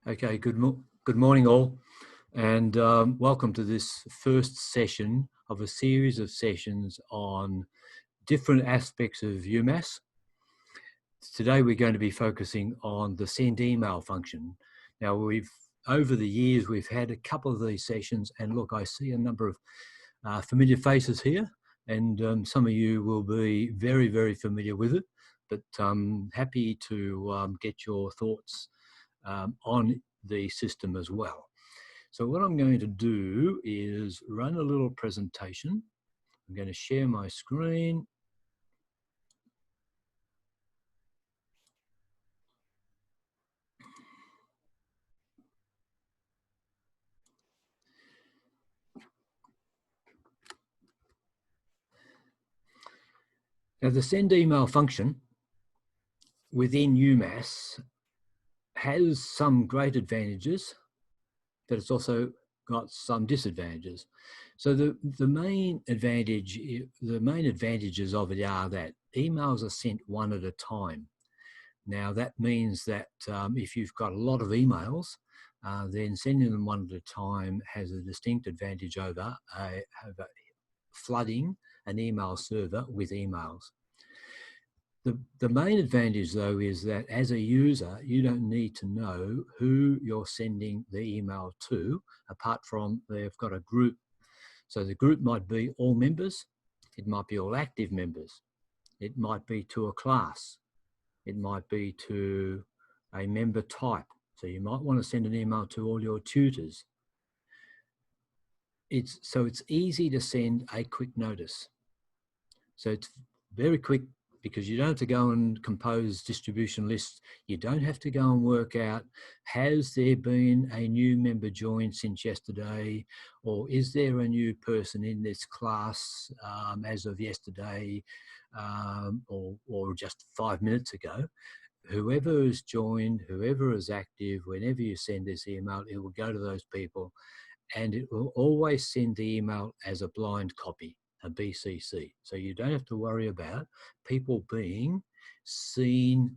Okay, good morning all, and welcome to this first session of a series of sessions on different aspects of UMass. Today we're going to be focusing on the send email function. Now over the years we've had a couple of these sessions, and look, I see a number of familiar faces here, and some of you will be very, very familiar with it, but happy to get your thoughts on the system as well. So what I'm going to do is run a little presentation. I'm going to share my screen. Now the send email function within UMass has some great advantages, but it's also got some disadvantages. So the main advantages of it are that emails are sent one at a time. Now that means that if you've got a lot of emails, then sending them one at a time has a distinct advantage over flooding an email server with emails. The main advantage, though, is that as a user, you don't need to know who you're sending the email to, apart from they've got a group. So the group might be all members, it might be all active members, it might be to a class, it might be to a member type. So you might want to send an email to all your tutors. So it's easy to send a quick notice. So it's very quick because you don't have to go and compose distribution lists. You don't have to go and work out, has there been a new member joined since yesterday? Or is there a new person in this class as of yesterday or just 5 minutes ago? Whoever is joined, whoever is active, whenever you send this email, it will go to those people, and it will always send the email as a blind copy, a BCC. So you don't have to worry about people being seeing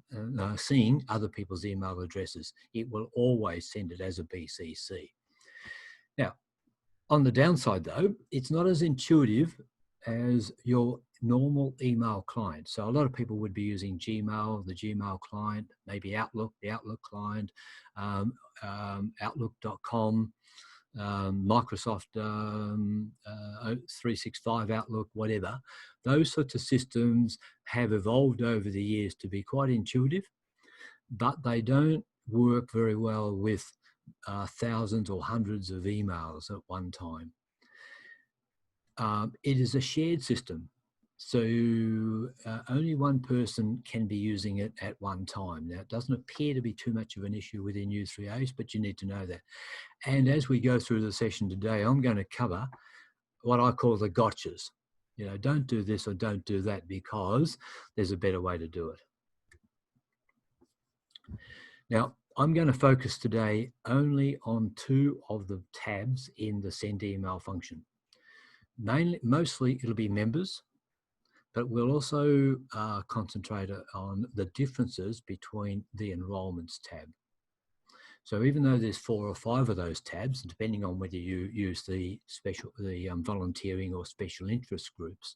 other people's email addresses. It will always send it as a BCC. Now, on the downside though, it's not as intuitive as your normal email client. So a lot of people would be using Gmail, the Gmail client, maybe Outlook, the Outlook client, Outlook.com, Microsoft 365 Outlook, whatever. Those sorts of systems have evolved over the years to be quite intuitive, but they don't work very well with thousands or hundreds of emails at one time. It is a shared system, so only one person can be using it at one time. Now, it doesn't appear to be too much of an issue within U3Ace, but you need to know that. And as we go through the session today, I'm going to cover what I call the gotchas. You know, don't do this or don't do that because there's a better way to do it. Now, I'm going to focus today only on two of the tabs in the send email function. Mostly it'll be members, but we'll also concentrate on the differences between the enrollments tab. So even though there's 4 or 5 of those tabs, depending on whether you use the volunteering or special interest groups,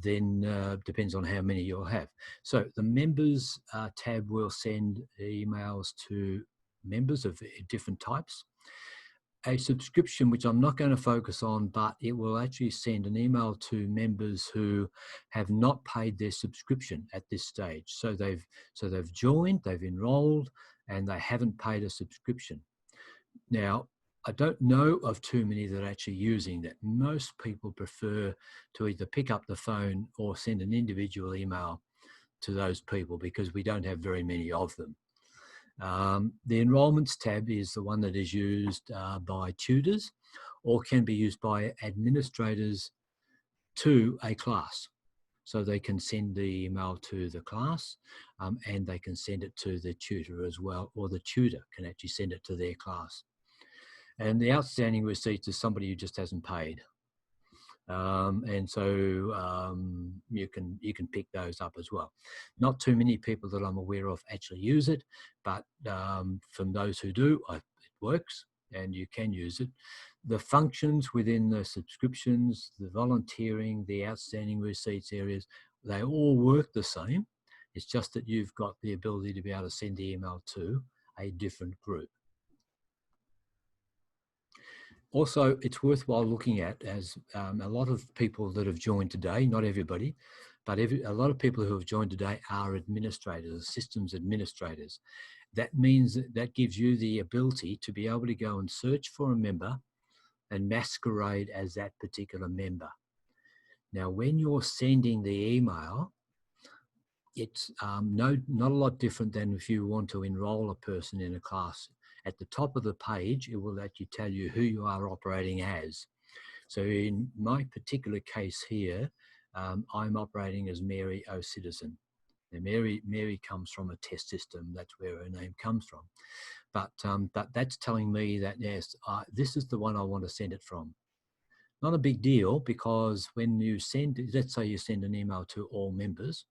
then depends on how many you'll have. So the members tab will send emails to members of different types. A subscription, which I'm not going to focus on, but it will actually send an email to members who have not paid their subscription at this stage. So they've joined, they've enrolled, and they haven't paid a subscription. Now, I don't know of too many that are actually using that. Most people prefer to either pick up the phone or send an individual email to those people because we don't have very many of them. The enrollments tab is the one that is used by tutors or can be used by administrators to a class. So they can send the email to the class and they can send it to the tutor as well, or the tutor can actually send it to their class. And the outstanding receipt is somebody who just hasn't paid. And so you can pick those up as well. Not too many people that I'm aware of actually use it, but from those who do, it works and you can use it. The functions within the subscriptions, the volunteering, the outstanding receipts areas, they all work the same. It's just that you've got the ability to be able to send the email to a different group. Also, it's worthwhile looking at, as a lot of people that have joined today, not everybody, but a lot of people who have joined today are administrators, systems administrators. That means that gives you the ability to be able to go and search for a member and masquerade as that particular member. Now, when you're sending the email, it's not a lot different than if you want to enroll a person in a class. At the top of the page, it will let you tell you who you are operating as. So in my particular case here, I'm operating as Mary O'Citizen. Now Mary comes from a test system. That's where her name comes from. But that's telling me that, yes, this is the one I want to send it from. Not a big deal, because when you send, let's say you send an email to all members,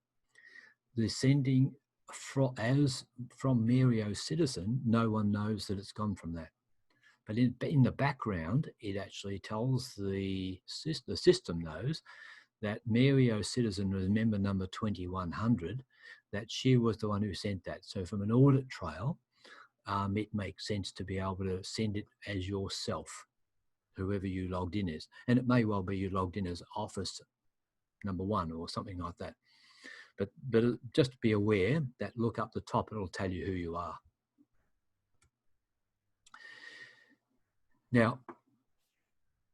the sending from Mary O'Citizen, no one knows that it's gone from that. But in the background, it actually tells the system knows that Mary O'Citizen was member number 2100, that she was the one who sent that. So from an audit trail, it makes sense to be able to send it as yourself, whoever you logged in as. And it may well be you logged in as Office number 1 or something like that. But just be aware that look up the top, it'll tell you who you are. Now,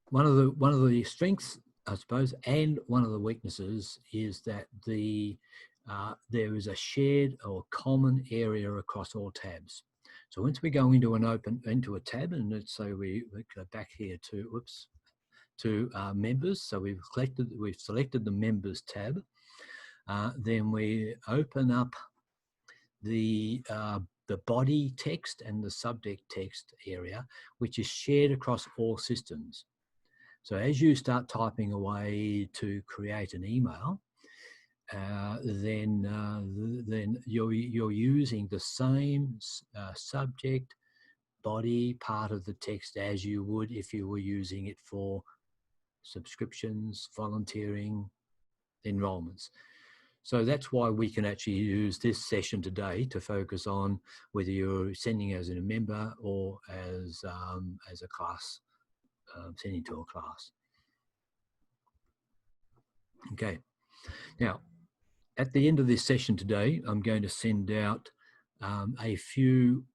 one of the strengths, I suppose, and one of the weaknesses is that there is a shared or common area across all tabs. So once we go into a tab, and let's say we go back here to members. So we've selected the members tab. Then we open up the body text and the subject text area, which is shared across all systems. So as you start typing away to create an email, then you're using the same subject body part of the text as you would if you were using it for subscriptions, volunteering, enrollments. So that's why we can actually use this session today to focus on whether you're sending as a member or as a class, sending to a class. Okay. Now, at the end of this session today, I'm going to send out a few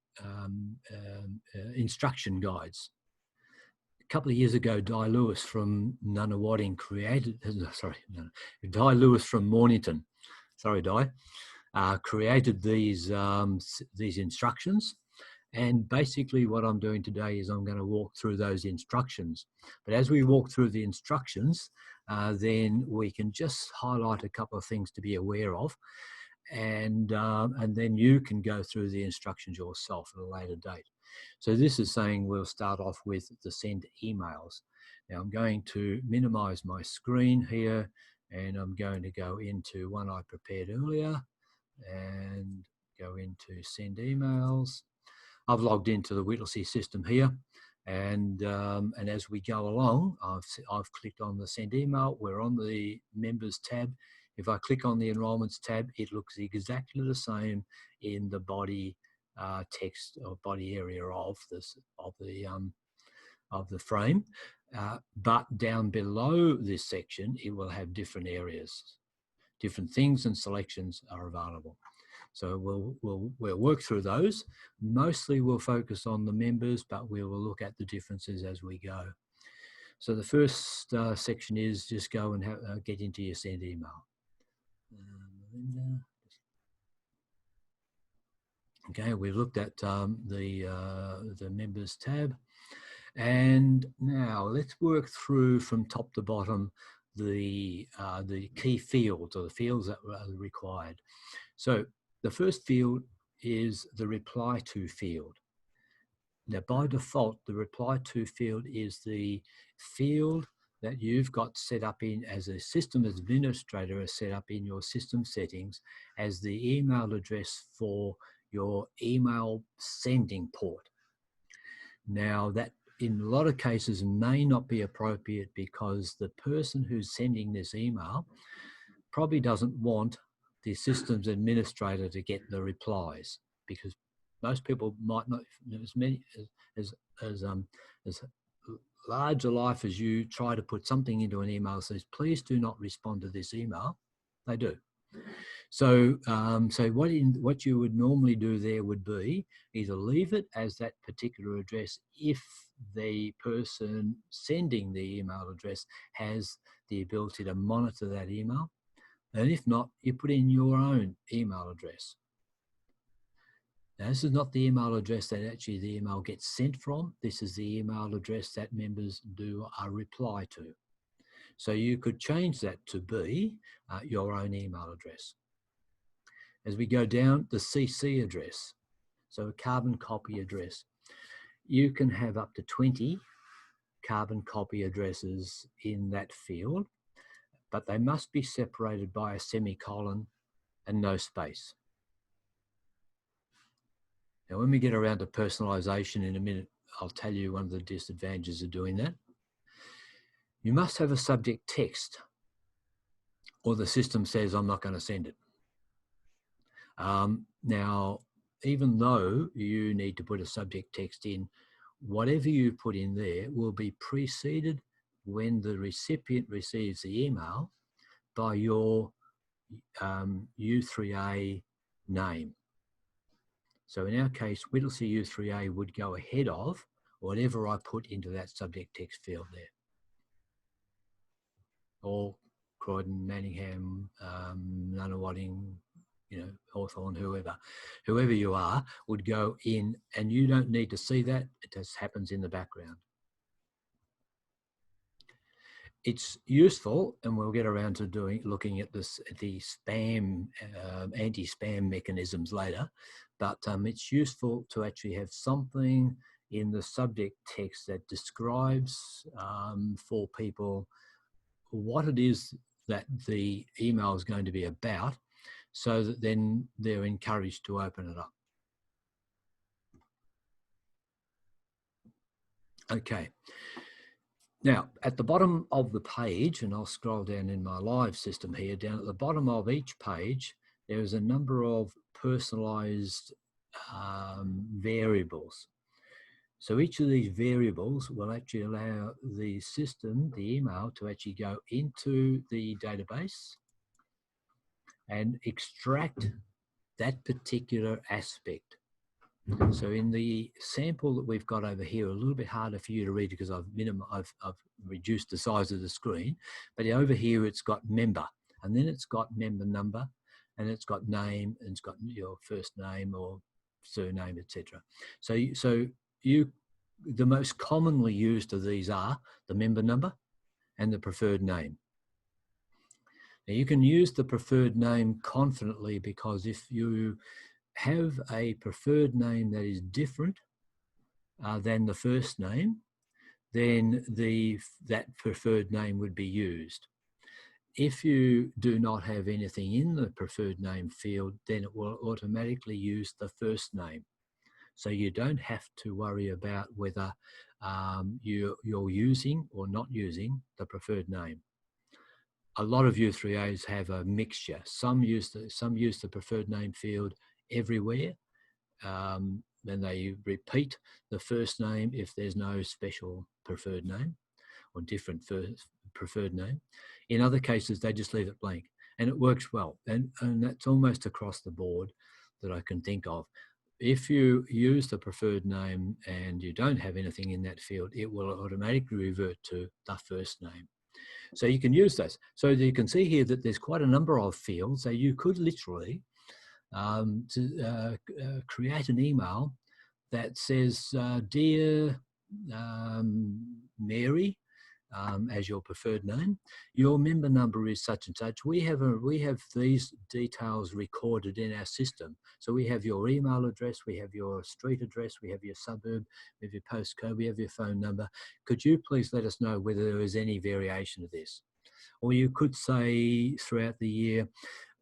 instruction guides. A couple of years ago, Di Lewis from Nunawading Di Lewis from Mornington, created these instructions. And basically what I'm doing today is I'm going to walk through those instructions. But as we walk through the instructions, then we can just highlight a couple of things to be aware of. And then you can go through the instructions yourself at a later date. So this is saying we'll start off with the send emails. Now I'm going to minimize my screen here, and I'm going to go into one I prepared earlier and go into send emails. I've logged into the Whittlesea system here, and as we go along, I've clicked on the send email. We're on the members tab. If I click on the enrollments tab, it looks exactly the same in the body text or body area of the frame, but down below this section, it will have different areas, different things and selections are available. So we'll work through those. Mostly we'll focus on the members, but we will look at the differences as we go. So the first section is just go and get into your send email. Okay, we've looked at the members tab, and now let's work through from top to bottom the key fields, or the fields that are required. So the first field is the reply to field. Now by default, the reply to field is the field that you've got set up in as a system administrator is set up in your system settings as the email address for your email sending port. Now that in a lot of cases may not be appropriate because the person who's sending this email probably doesn't want the systems administrator to get the replies, because most people might not, as many as large a life as you try to put something into an email that says, please do not respond to this email, they do. So, what you would normally do there would be either leave it as that particular address if the person sending the email address has the ability to monitor that email. And if not, you put in your own email address. Now, this is not the email address that actually the email gets sent from. This is the email address that members do a reply to. So you could change that to be your own email address. As we go down, the CC address, so a carbon copy address. You can have up to 20 carbon copy addresses in that field, but they must be separated by a semicolon and no space. Now, when we get around to personalization in a minute, I'll tell you one of the disadvantages of doing that. You must have a subject text, or the system says, I'm not going to send it. Now, even though you need to put a subject text in, whatever you put in there will be preceded when the recipient receives the email by your U3A name. So in our case, Whittlesea U3A would go ahead of whatever I put into that subject text field there. Or Croydon, Manningham, Nunawading, Hawthorn, whoever you are, would go in, and you don't need to see that. It just happens in the background. It's useful, and we'll get around to looking at the spam, anti-spam mechanisms later, but it's useful to actually have something in the subject text that describes for people what it is that the email is going to be about, so that then they're encouraged to open it up. Okay. Now, at the bottom of the page, and I'll scroll down in my live system here, down at the bottom of each page, there is a number of personalized variables. So each of these variables will actually allow the system, the email, to actually go into the database and extract that particular aspect. So in the sample that we've got over here, a little bit harder for you to read because I've reduced the size of the screen, but over here it's got member, and then it's got member number, and it's got name, and it's got your first name or surname, etc. So the most commonly used of these are the member number and the preferred name. Now you can use the preferred name confidently, because if you have a preferred name that is different than the first name, then that preferred name would be used. If you do not have anything in the preferred name field, then it will automatically use the first name. So you don't have to worry about whether you're using or not using the preferred name. A lot of U3As have a mixture. Some use the preferred name field everywhere, and they repeat the first name if there's no special preferred name or different preferred name. In other cases, they just leave it blank, and it works well. And that's almost across the board that I can think of. If you use the preferred name and you don't have anything in that field, it will automatically revert to the first name. So you can use those. So you can see here that there's quite a number of fields. So you could literally create an email that says, Dear Mary, as your preferred name. Your member number is such and such. We have these details recorded in our system. So we have your email address, we have your street address, we have your suburb, we have your postcode, we have your phone number. Could you please let us know whether there is any variation of this? Or you could say throughout the year,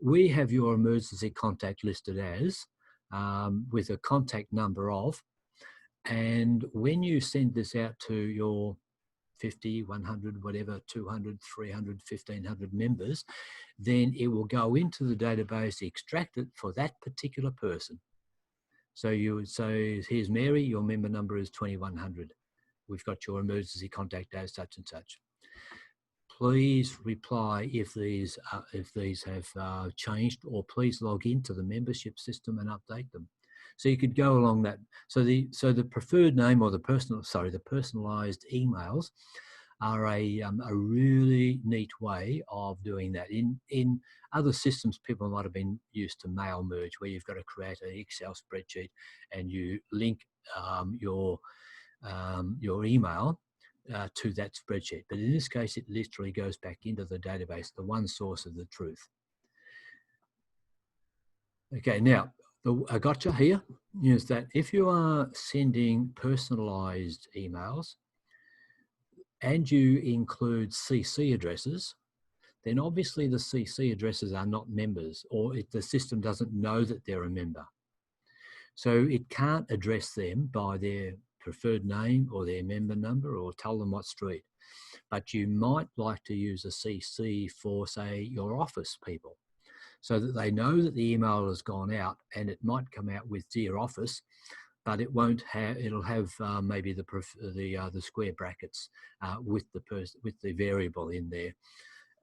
we have your emergency contact listed as, with a contact number of, and when you send this out to your 50, 100, whatever, 200, 300, 1,500 members, then it will go into the database, extract it for that particular person. So you would say, here's Mary, your member number is 2100. We've got your emergency contact as such and such. Please reply if these have changed, or please log into the membership system and update them. So you could go along that. So the preferred name, or the personalized emails are a really neat way of doing that. In other systems, people might have been used to mail merge, where you've got to create an Excel spreadsheet and you link your email to that spreadsheet. But in this case, it literally goes back into the database, the one source of the truth. Okay, now, a gotcha here is that if you are sending personalized emails and you include CC addresses, then obviously the CC addresses are not members, or the system doesn't know that they're a member. So it can't address them by their preferred name or their member number, or tell them what street. But you might like to use a CC for, say, your office people, so that they know that the email has gone out, and it might come out with Dear Office, but it won't have. It'll have maybe the square brackets with the variable in there,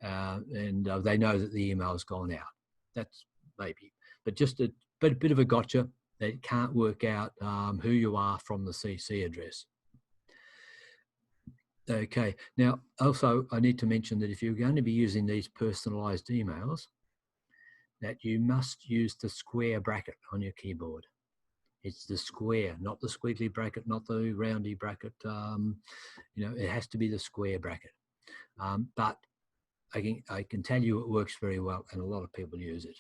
and they know that the email's gone out. That's maybe, but just a bit of a gotcha. They can't work out who you are from the CC address. Okay. Now, also, I need to mention that if you're going to be using these personalized emails, that you must use the square bracket on your keyboard. It's the square, not the squiggly bracket, not the roundy bracket. It has to be the square bracket. But I can tell you it works very well, and a lot of people use it.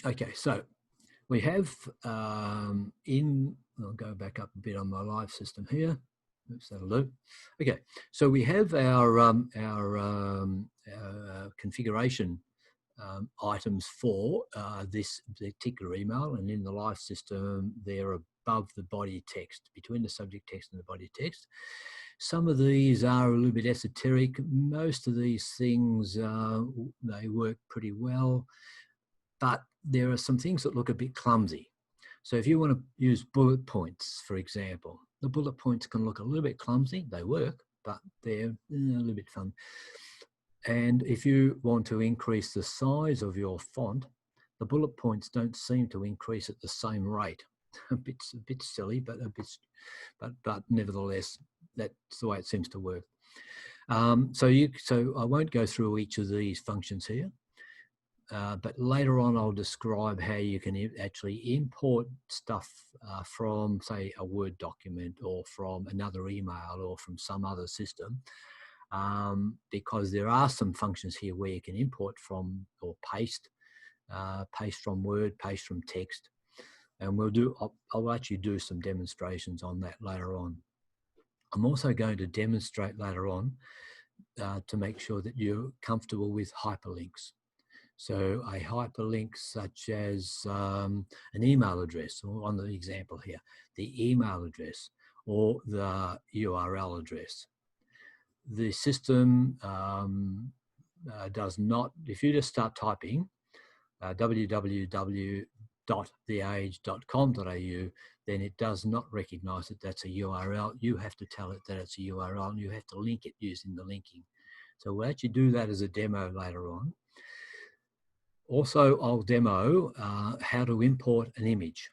Okay, so we have I'll go back up a bit on my live system here. Oops, that'll do. Okay, so we have our configuration items for this particular email, and in the live system, they're above the body text, between the subject text and the body text. Some of these are a little bit esoteric. Most of these things, they work pretty well, but there are some things that look a bit clumsy. So if you want to use bullet points, for example, the bullet points can look a little bit clumsy. They work, but they're a little bit fun. And if you want to increase the size of your font, the bullet points don't seem to increase at the same rate. a bit silly, but nevertheless, that's the way it seems to work. So I won't go through each of these functions here. But later on, I'll describe how you can actually import stuff from, say, a Word document, or from another email, or from some other system, because there are some functions here where you can import from, or paste from Word, paste from text, and I'll actually do some demonstrations on that later on. I'm also going to demonstrate later on to make sure that you're comfortable with hyperlinks. So a hyperlink such as an email address, or on the example here, the email address or the URL address. The system does not, if you just start typing www.theage.com.au, then it does not recognize that that's a URL. You have to tell it that it's a URL, and you have to link it using the linking. So we'll actually do that as a demo later on. Also, I'll demo how to import an image.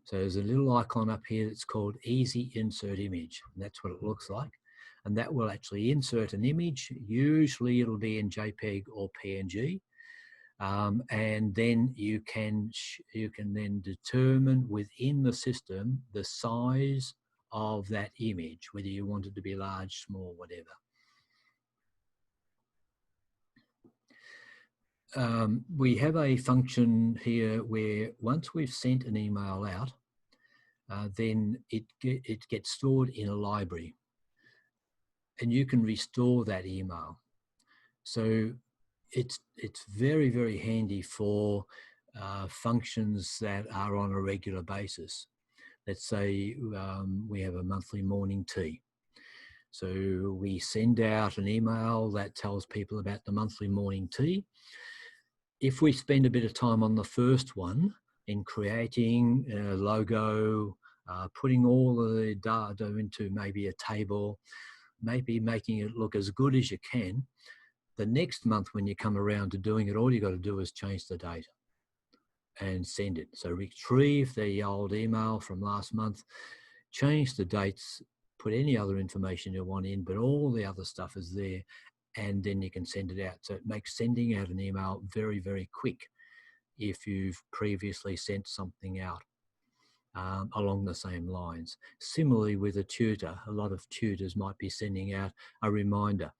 So there's a little icon up here that's called Easy Insert Image, and that's what it looks like. And that will actually insert an image. Usually it'll be in JPEG or PNG. And then you can then determine within the system the size of that image, whether you want it to be large, small, whatever. We have a function here where once we've sent an email out, then it gets stored in a library, and you can restore that email. So it's very, very handy for functions that are on a regular basis. Let's say we have a monthly morning tea. So we send out an email that tells people about the monthly morning tea. If we spend a bit of time on the first one in creating a logo, putting all the data into maybe a table, maybe making it look as good as you can, the next month when you come around to doing it, all you got to do is change the date and send it. So retrieve the old email from last month, change the dates, put any other information you want in, but all the other stuff is there, and then you can send it out. So it makes sending out an email very, very quick if you've previously sent something out along the same lines. Similarly with a tutor, a lot of tutors might be sending out a reminder.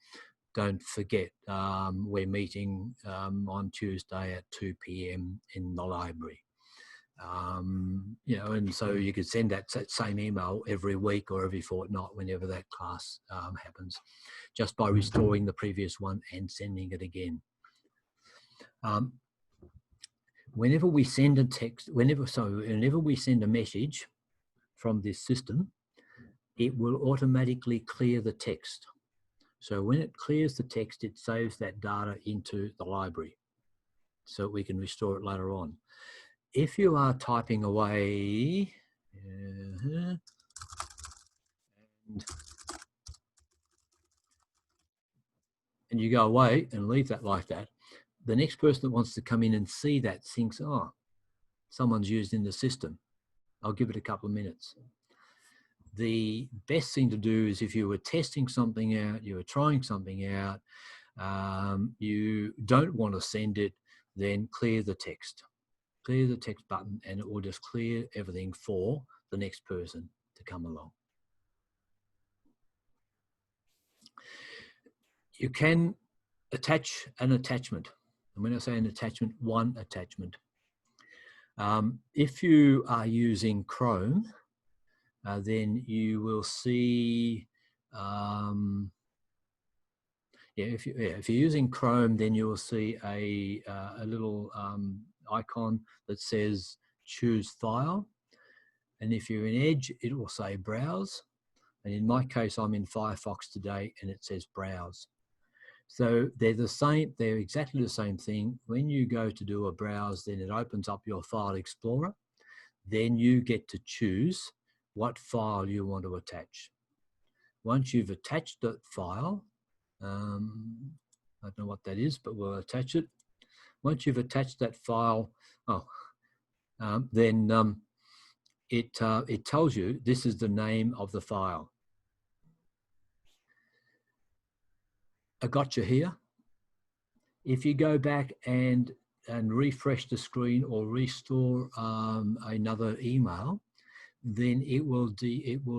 Don't forget, we're meeting on Tuesday at 2 p.m. in the library. You know, and so you could send that same email every week or every fortnight whenever that class happens, just by restoring the previous one and sending it again. Whenever we send a text, whenever we send a message from this system, it will automatically clear the text. So when it clears the text, it saves that data into the library so we can restore it later on. If you are typing away, and you go away and leave that like that, the next person that wants to come in and see that thinks, oh, someone's used in the system. I'll give it a couple of minutes. The best thing to do is if you were testing something out, you were trying something out, you don't want to send it, then clear the text. Clear the text button and it will just clear everything for the next person to come along. You can attach an attachment. And when I say an attachment, one attachment. If you are using Chrome, then you will see, if you're using Chrome, then you will see a little icon that says choose file. And if you're in Edge, it will say browse. And in my case, I'm in Firefox today and it says browse. So they're the same, they're exactly the same thing. When you go to do a browse, then it opens up your file explorer. Then you get to choose what file you want to attach. Once you've attached that file, I don't know what that is, but we'll attach it. Once you've attached that file, then it tells you this is the name of the file. I got you here. If you go back and refresh the screen or restore another email, then it will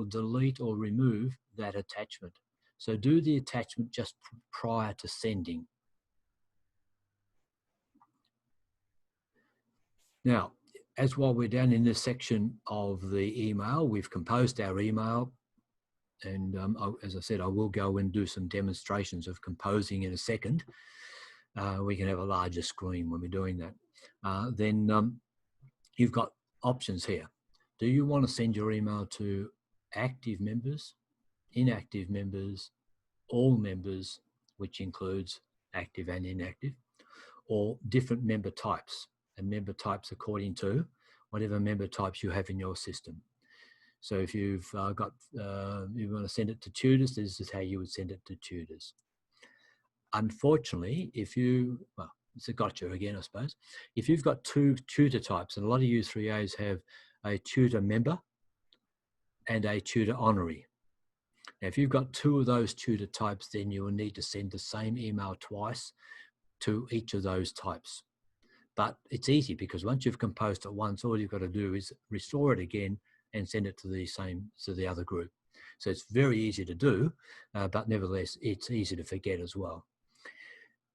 delete or remove that attachment. So do the attachment just prior to sending. Now, as while we're down in this section of the email, we've composed our email. And as I said, I will go and do some demonstrations of composing in a second. We can have a larger screen when we're doing that. Then you've got options here. Do you want to send your email to active members, inactive members, all members, which includes active and inactive, or different member types, and member types according to whatever member types you have in your system. So if you've you want to send it to tutors, this is how you would send it to tutors. Unfortunately, if you, well, it's a gotcha again, I suppose. If you've got two tutor types, and a lot of U3As have a tutor member and a tutor honorary. Now, if you've got two of those tutor types, then you will need to send the same email twice to each of those types. But it's easy because once you've composed it once, all you've got to do is restore it again and send it to the other group. So it's very easy to do, but nevertheless, it's easy to forget as well.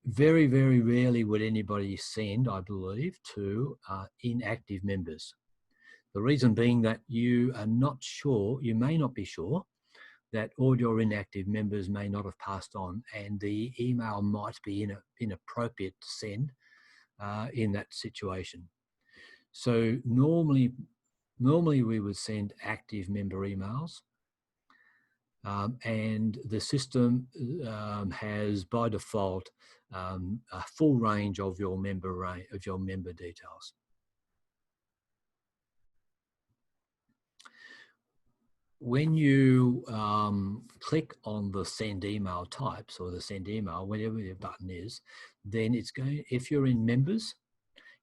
Very, very rarely would anybody send, I believe, to inactive members. The reason being that you are not sure, you may not be sure that all your inactive members may not have passed on, and the email might be inappropriate to send in that situation. So normally we would send active member emails, and the system has by default a full range of your member details. When you click on the send email types or the send email, whatever your button is, then it's going, if you're in members,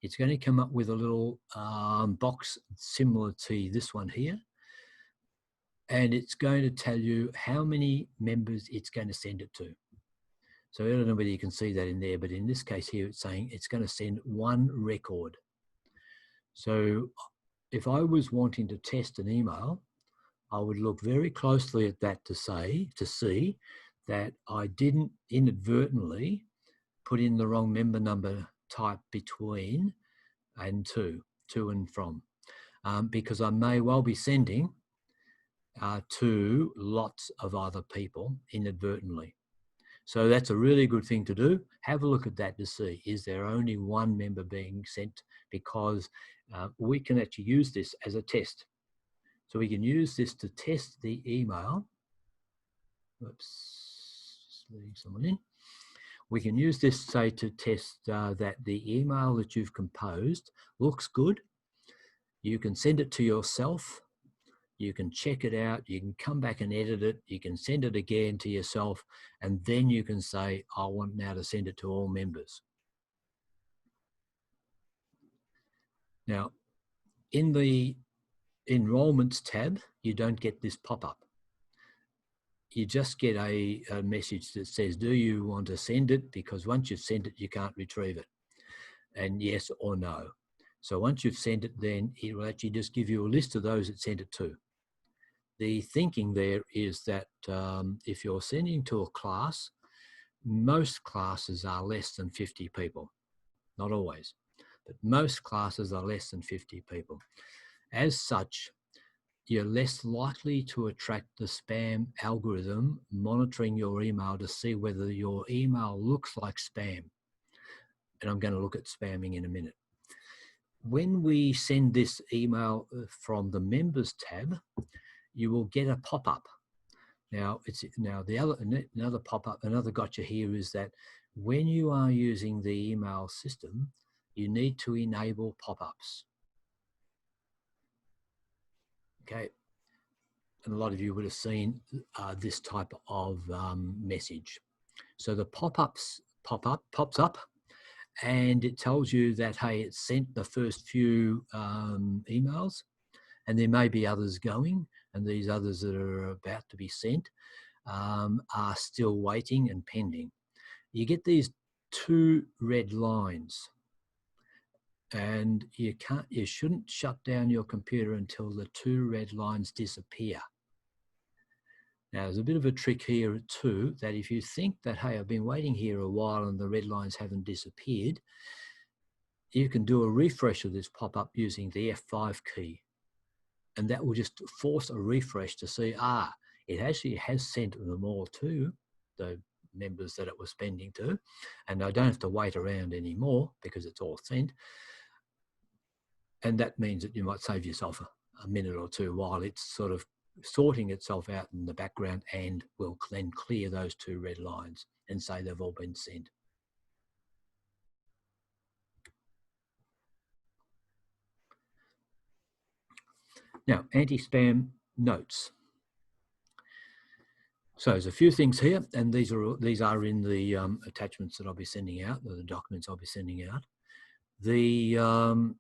it's going to come up with a little box similar to this one here. And it's going to tell you how many members it's going to send it to. So I don't know whether you can see that in there, but in this case here, it's saying it's going to send one record. So if I was wanting to test an email, I would look very closely at that to see that I didn't inadvertently put in the wrong member number type between and to and from, because I may well be sending to lots of other people inadvertently. So that's a really good thing to do. Have a look at that to see, is there only one member being sent? Because we can actually use this as a test. So we can use this to test the email. Oops, just letting someone in. We can use this, say, to test that the email that you've composed looks good. You can send it to yourself. You can check it out. You can come back and edit it. You can send it again to yourself. And then you can say, I want now to send it to all members. Now, in the enrollments tab, you don't get this pop-up. You just get a message that says, do you want to send it? Because once you've sent it, you can't retrieve it. And yes or no. So once you've sent it, then it will actually just give you a list of those that sent it to. The thinking there is that if you're sending to a class, most classes are less than 50 people. Not always, but most classes are less than 50 people. As such, you're less likely to attract the spam algorithm monitoring your email to see whether your email looks like spam. And I'm going to look at spamming in a minute. When we send this email from the members tab, you will get a pop-up. Now, another pop-up, another gotcha here is that when you are using the email system, you need to enable pop-ups. Okay, and a lot of you would have seen this type of message. So the pops up, and it tells you that, hey, it sent the first few emails, and there may be others going, and these others that are about to be sent are still waiting and pending. You get these two red lines. And you shouldn't shut down your computer until the two red lines disappear. Now, there's a bit of a trick here too, that if you think that, hey, I've been waiting here a while and the red lines haven't disappeared, you can do a refresh of this pop-up using the F5 key. And that will just force a refresh to see, it actually has sent them all to the members that it was sending to. And I don't have to wait around anymore because it's all sent. And that means that you might save yourself a minute or two while it's sort of sorting itself out in the background, and will then clear those two red lines and say they've all been sent. Now, anti-spam notes. So there's a few things here, and these are in the attachments that I'll be sending out, or the documents I'll be sending out. The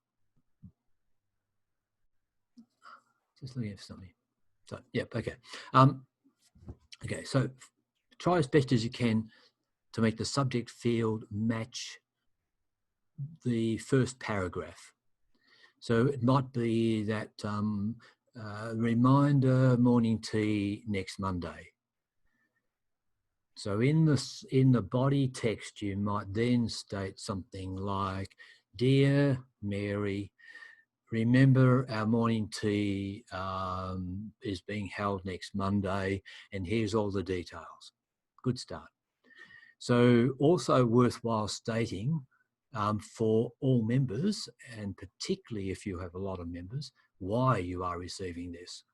just looking at something. So, yep, okay. Okay, so try as best as you can to make the subject field match the first paragraph. So it might be that reminder morning tea next Monday. So in the body text, you might then state something like, "Dear Mary, remember our morning tea is being held next Monday, and here's all the details." Good start. So also worthwhile stating for all members, and particularly if you have a lot of members, why you are receiving this.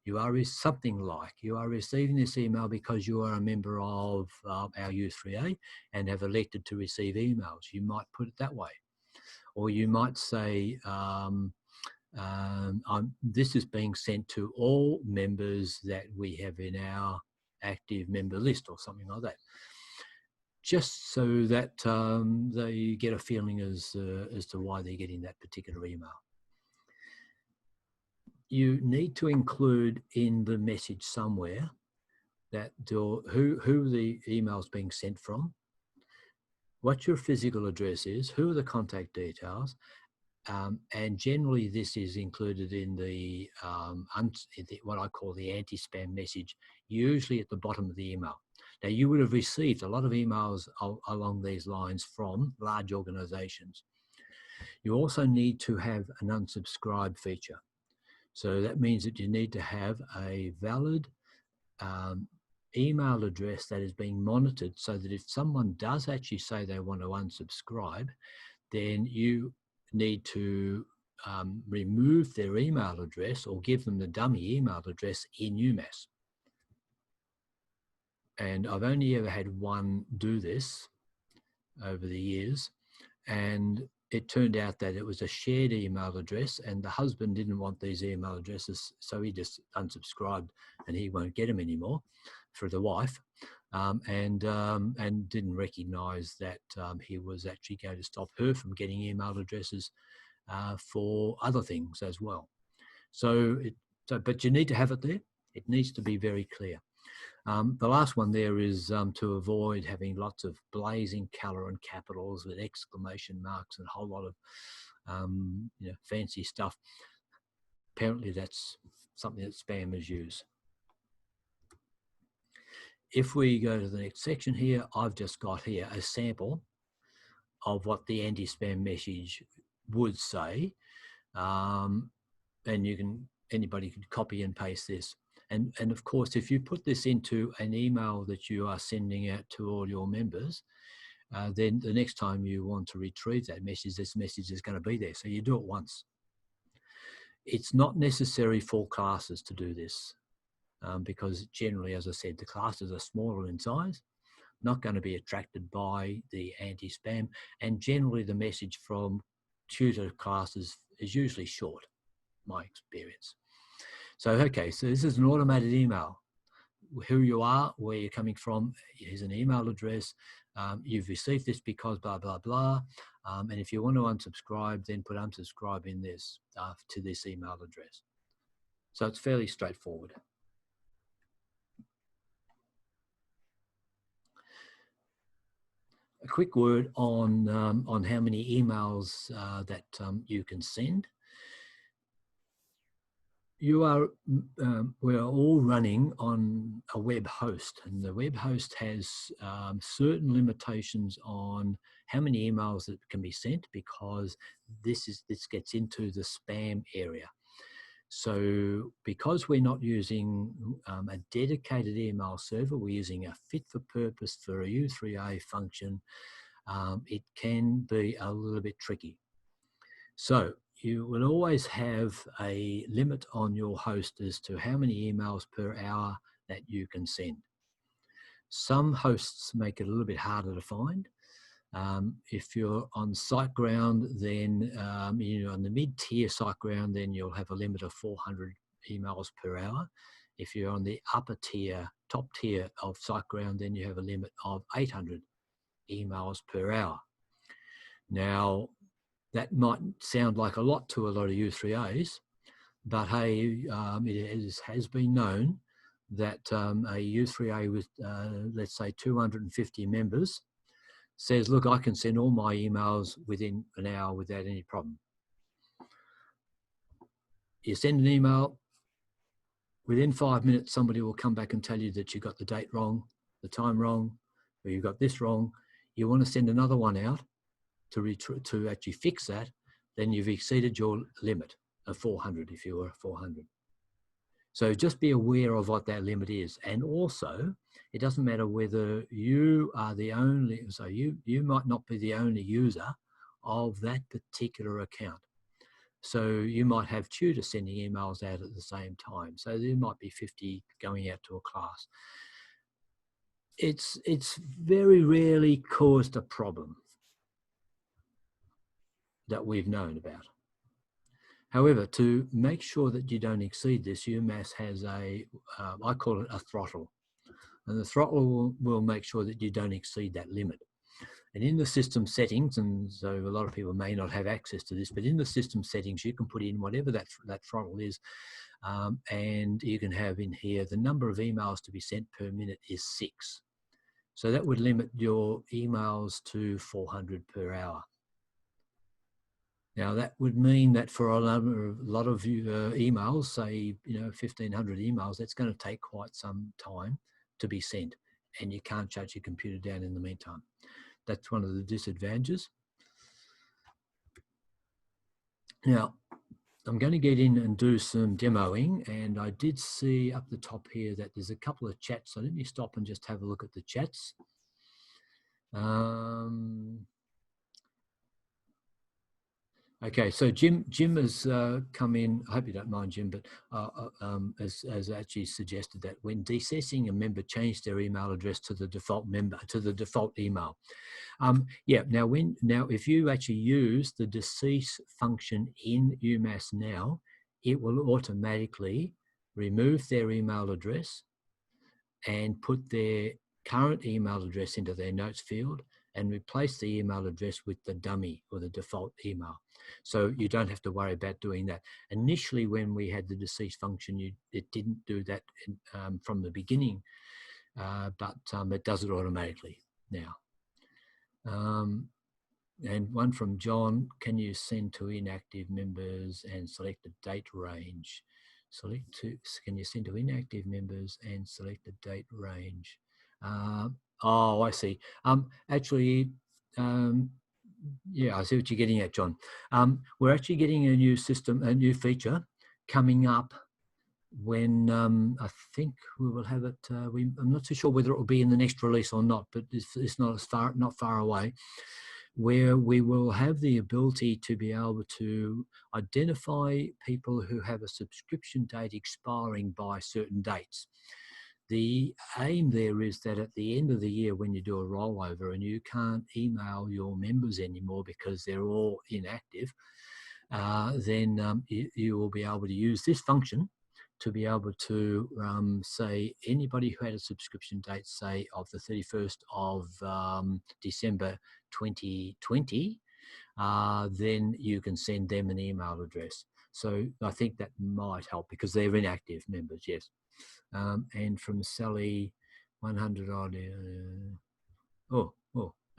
You are something like, you are receiving this email because you are a member of our U3A and have elected to receive emails. You might put it that way. Or you might say, this is being sent to all members that we have in our active member list, or something like that. Just so that they get a feeling as to why they're getting that particular email. You need to include in the message somewhere that who the email is being sent from, what your physical address is, who are the contact details, and generally this is included in the what I call the anti-spam message, usually at the bottom of the email. Now, you would have received a lot of emails along these lines from large organizations. You also need to have an unsubscribe feature. So that means that you need to have a valid email address that is being monitored, so that if someone does actually say they want to unsubscribe, then you need to remove their email address or give them the dummy email address in UMass. And I've only ever had one do this over the years, and it turned out that it was a shared email address, and the husband didn't want these email addresses, so he just unsubscribed, and he won't get them anymore for the wife, and didn't recognise that he was actually going to stop her from getting email addresses for other things as well. But you need to have it there. It needs to be very clear. The last one there is to avoid having lots of blazing colour and capitals with exclamation marks and a whole lot of fancy stuff. Apparently that's something that spammers use. If we go to the next section here, I've just got here a sample of what the anti-spam message would say, and anybody can copy and paste this. And of course, if you put this into an email that you are sending out to all your members, then the next time you want to retrieve that message, this message is going to be there. So you do it once. It's not necessary for classes to do this because generally, as I said, the classes are smaller in size, not going to be attracted by the anti-spam, and generally the message from tutor classes is usually short, my experience. So, okay, so this is an automated email. Who you are, where you're coming from, here's an email address. You've received this because blah, blah, blah. And if you want to unsubscribe, then put unsubscribe in this to this email address. So it's fairly straightforward. A quick word on how many emails that you can send. We're all running on a web host, and the web host has certain limitations on how many emails that can be sent, because this gets into the spam area. So because we're not using a dedicated email server, we're using a fit for purpose for a U3A function, it can be a little bit tricky. So you will always have a limit on your host as to how many emails per hour that you can send. Some hosts make it a little bit harder to find. If you're on SiteGround, then on the mid-tier SiteGround, then you'll have a limit of 400 emails per hour. If you're on the upper tier, top tier of SiteGround, then you have a limit of 800 emails per hour. Now, that might sound like a lot to a lot of U3As, but hey, it has been known that a U3A with, let's say, 250 members says, look, I can send all my emails within an hour without any problem. You send an email, within 5 minutes, somebody will come back and tell you that you got the date wrong, the time wrong, or you got this wrong. You want to send another one out to actually fix that, then you've exceeded your limit of 400 if you were 400. So just be aware of what that limit is. And also, it doesn't matter whether you are the only, so you might not be the only user of that particular account. So you might have tutors sending emails out at the same time. So there might be 50 going out to a class. It's very rarely caused a problem that we've known about. However, to make sure that you don't exceed this, UMass has a, I call it a throttle. And the throttle will make sure that you don't exceed that limit. And in the system settings, and so a lot of people may not have access to this, but in the system settings, you can put in whatever that throttle is. And you can have in here, the number of emails to be sent per minute is 6. So that would limit your emails to 400 per hour. Now that would mean that for a lot of emails, say 1,500 emails, that's going to take quite some time to be sent, and you can't shut your computer down in the meantime. That's one of the disadvantages. Now I'm going to get in and do some demoing, and I did see up the top here that there's a couple of chats. So let me stop and just have a look at the chats. Okay, so Jim has come in. I hope you don't mind, Jim, but has actually suggested that when decessing a member, change their email address to the default email. Yeah. Now if you actually use the decease function in UMass now, it will automatically remove their email address and put their current email address into their notes field and replace the email address with the dummy or the default email. So you don't have to worry about doing that. Initially, when we had the deceased function, it didn't do that from the beginning, but it does it automatically now. And one from John, can you send to inactive members and select the date range? Can you send to inactive members and select the date range? Oh, I see. Actually, yeah, I see what you're getting at, John. We're actually getting a new system, a new feature coming up when I think we will have it. I'm not too sure whether it will be in the next release or not, but it's not far away, where we will have the ability to be able to identify people who have a subscription date expiring by certain dates. The aim there is that at the end of the year, when you do a rollover and you can't email your members anymore because they're all inactive, then you will be able to use this function to be able to say anybody who had a subscription date, say of the 31st of December 2020, then you can send them an email address. So I think that might help because they're inactive members, yes. And from Sally, 100 odd.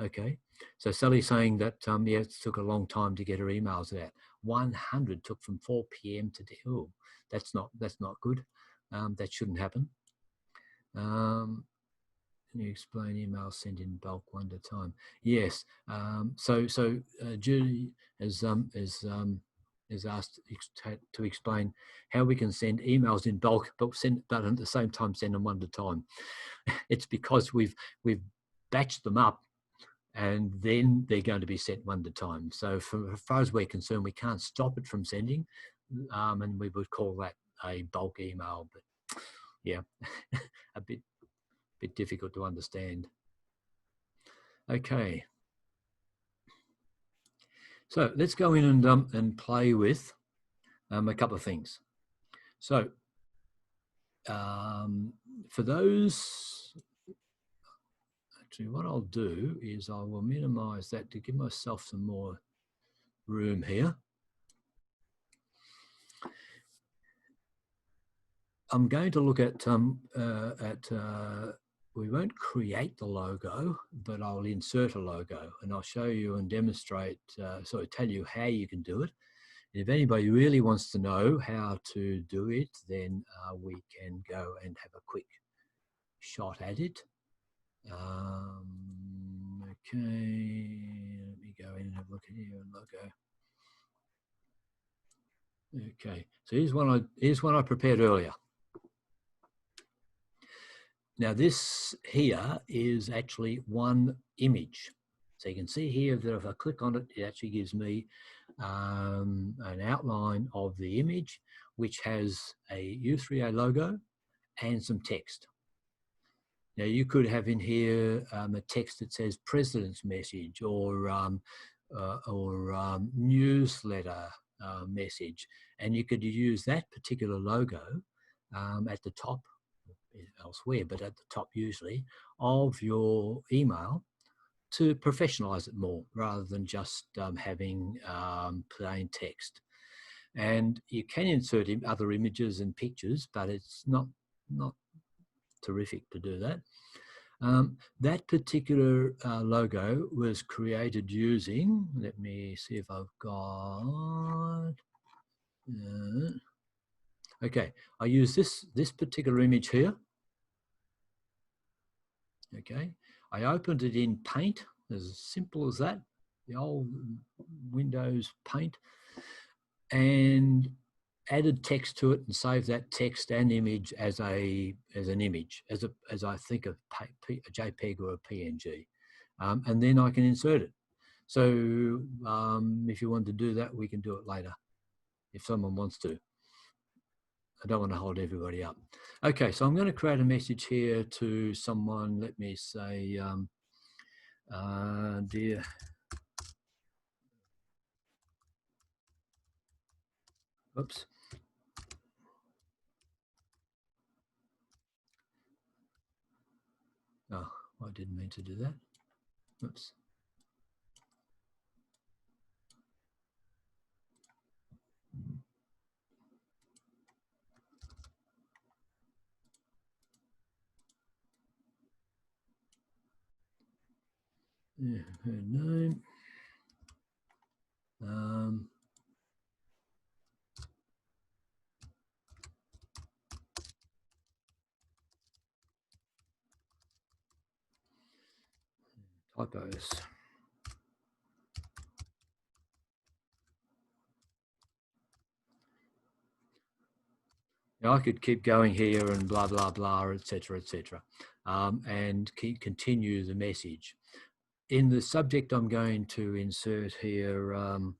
Okay. So Sally's saying that yeah, it took a long time to get her emails out. 100 took from 4 p.m. to oh, that's not good. That shouldn't happen. Can you explain emails sent in bulk one at a time? Yes. So Judy has asked to explain how we can send emails in bulk, but at the same time send them one at a time. It's because we've batched them up, and then they're going to be sent one at a time. So as far as we're concerned, we can't stop it from sending, and we would call that a bulk email. But yeah, a bit difficult to understand. Okay. So let's go in and play with a couple of things. So for those, actually what I'll do is I will minimize that to give myself some more room here. I'm going to look at we won't create the logo, but I'll insert a logo, and I'll show you and demonstrate, so I tell you how you can do it. And if anybody really wants to know how to do it, then we can go and have a quick shot at it. Okay, let me go in and have a look at your logo. Okay, so here's one I prepared earlier. Now this here is actually one image. So you can see here that if I click on it, it actually gives me an outline of the image, which has a U3A logo and some text. Now you could have in here a text that says President's Message or newsletter message, and you could use that particular logo at the top, elsewhere, but at the top usually, of your email to professionalize it more rather than just having plain text. And you can insert other images and pictures, but it's not terrific to do that. That particular logo was created using, let me see if I've got, okay, I use this particular image here. Okay, I opened it in Paint, as simple as that, the old Windows Paint, and added text to it and saved that text and image as an image, as I think of a JPEG or a PNG, and then I can insert it. So if you want to do that, we can do it later if someone wants to. I don't want to hold everybody up. Okay, so I'm going to create a message here to someone. Let me say, dear. Oops. Oh, I didn't mean to do that. Oops. Yeah, her name. Typos. Now I could keep going here and blah, blah, blah, etc., and continue the message. In the subject, I'm going to insert here and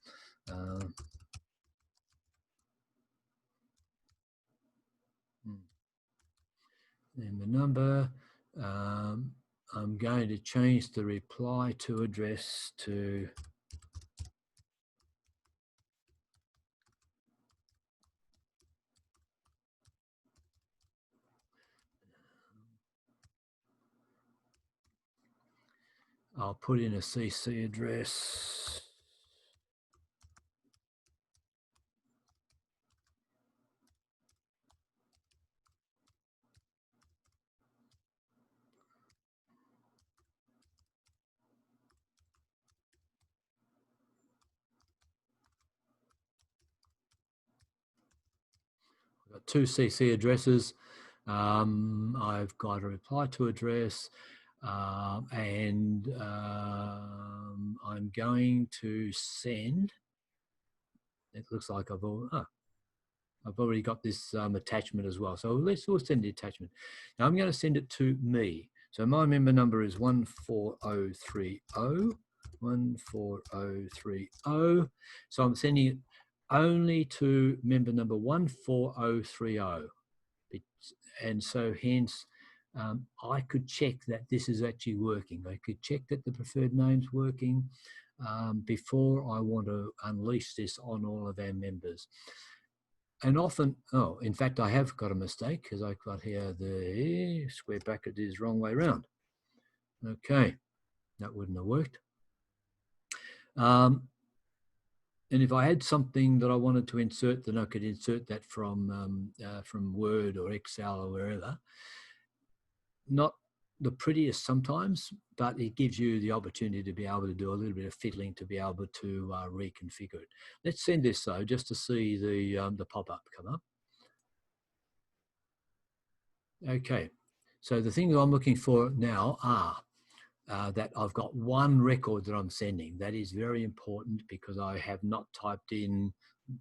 the number. I'm going to change the reply to address to I'll put in a CC address. I've got two CC addresses. I've got a reply to address, and I'm going to send. It looks like I've already got this attachment as well. So we'll send the attachment. Now I'm going to send it to me. So my member number is 14030. 14030. So I'm sending it only to member number 14030. And so hence, I could check that this is actually working. I could check that the preferred name's working before I want to unleash this on all of our members. And often, oh, in fact, I have got a mistake because I've got here the square bracket is wrong way around. Okay, that wouldn't have worked. And if I had something that I wanted to insert, then I could insert that from Word or Excel or wherever. Not the prettiest sometimes, but it gives you the opportunity to be able to do a little bit of fiddling to be able to reconfigure it. Let's send this though, just to see the pop-up come up. Okay, so the things I'm looking for now are that I've got one record that I'm sending. That is very important because I have not typed in,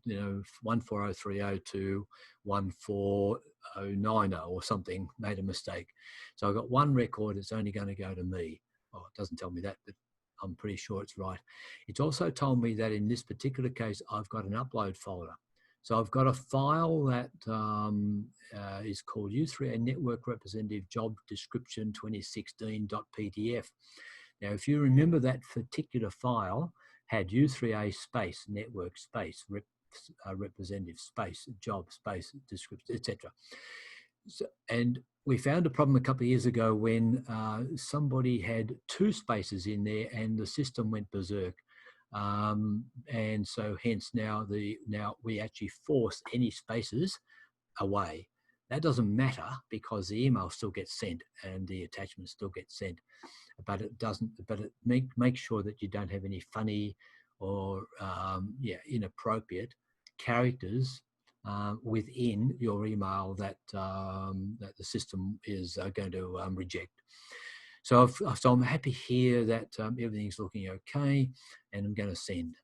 14030 to 14090 or something, made a mistake. So I've got one record, it's only going to go to me. Well, it doesn't tell me that, but I'm pretty sure it's right. It's also told me that in this particular case, I've got an upload folder. So I've got a file that is called U3A Network Representative Job Description 2016.pdf. Now, if you remember, that particular file had U3A space, network space, representative space, job space, description, etc. So, and we found a problem a couple of years ago when somebody had two spaces in there and the system went berserk. And so hence now we actually force any spaces away. That doesn't matter because the email still gets sent and the attachment still gets sent, but it doesn't. But it make sure that you don't have any funny or inappropriate characters within your email that that the system is going to reject. So I'm happy here that everything's looking okay, and I'm going to send.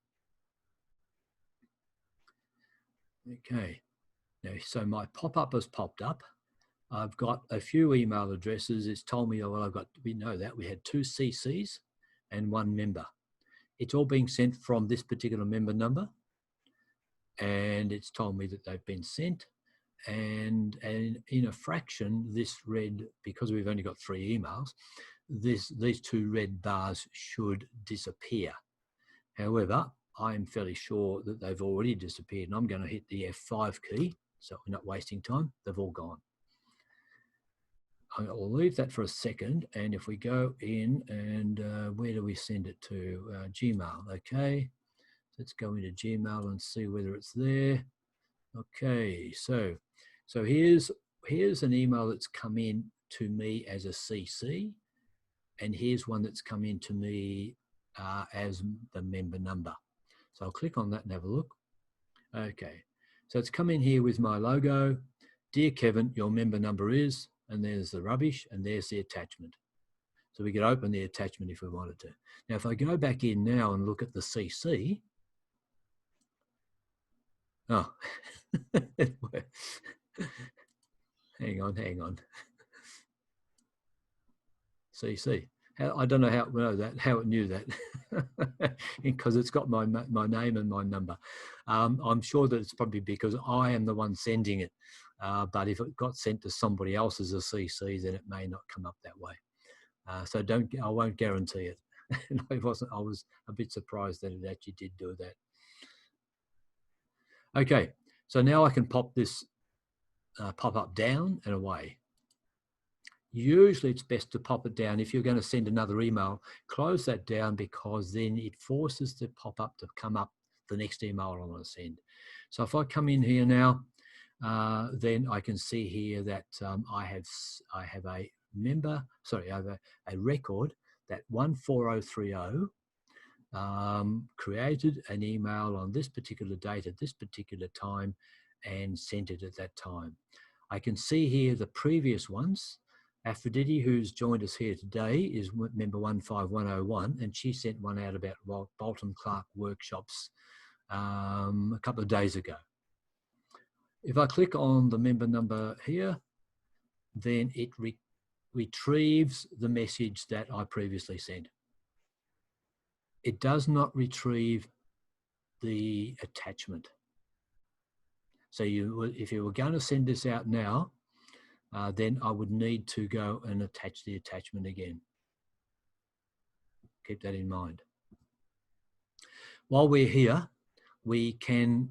Okay, now so my pop-up has popped up. I've got a few email addresses. It's told me, well, we know that we had 2 CCs and 1 member. It's all being sent from this particular member number, and it's told me that they've been sent. And in a fraction, this read, because we've only got 3 emails, these 2 red bars should disappear. However, I'm fairly sure that they've already disappeared, and I'm going to hit the F5 key, so we're not wasting time. They've all gone. I'll leave that for a second, and if we go in and where do we send it to? Gmail. Okay, let's go into Gmail and see whether it's there. Okay, so here's an email that's come in to me as a CC, and here's one that's come in to me as the member number. So I'll click on that and have a look. Okay, so it's come in here with my logo. Dear Kevin, your member number is, and there's the rubbish, and there's the attachment. So we could open the attachment if we wanted to. Now, if I go back in now and look at the CC, oh, hang on. CC. I don't know how it knew that, because it's got my name and my number. I'm sure that it's probably because I am the one sending it. But if it got sent to somebody else as a CC, then it may not come up that way. So I won't guarantee it. I was a bit surprised that it actually did do that. Okay, so now I can pop this pop-up down and away. Usually it's best to pop it down. If you're going to send another email, close that down, because then it forces the pop-up to come up the next email I want to send. So if I come in here now, then I can see here that I have a record that 14030 created an email on this particular date at this particular time and sent it at that time. I can see here the previous ones. Aphrodite, who's joined us here today, is member 15101, and she sent one out about Bolton Clark workshops a couple of days ago. If I click on the member number here, then it retrieves the message that I previously sent. It does not retrieve the attachment. So if you were going to send this out now, then I would need to go and attach the attachment again. Keep that in mind. While we're here, we can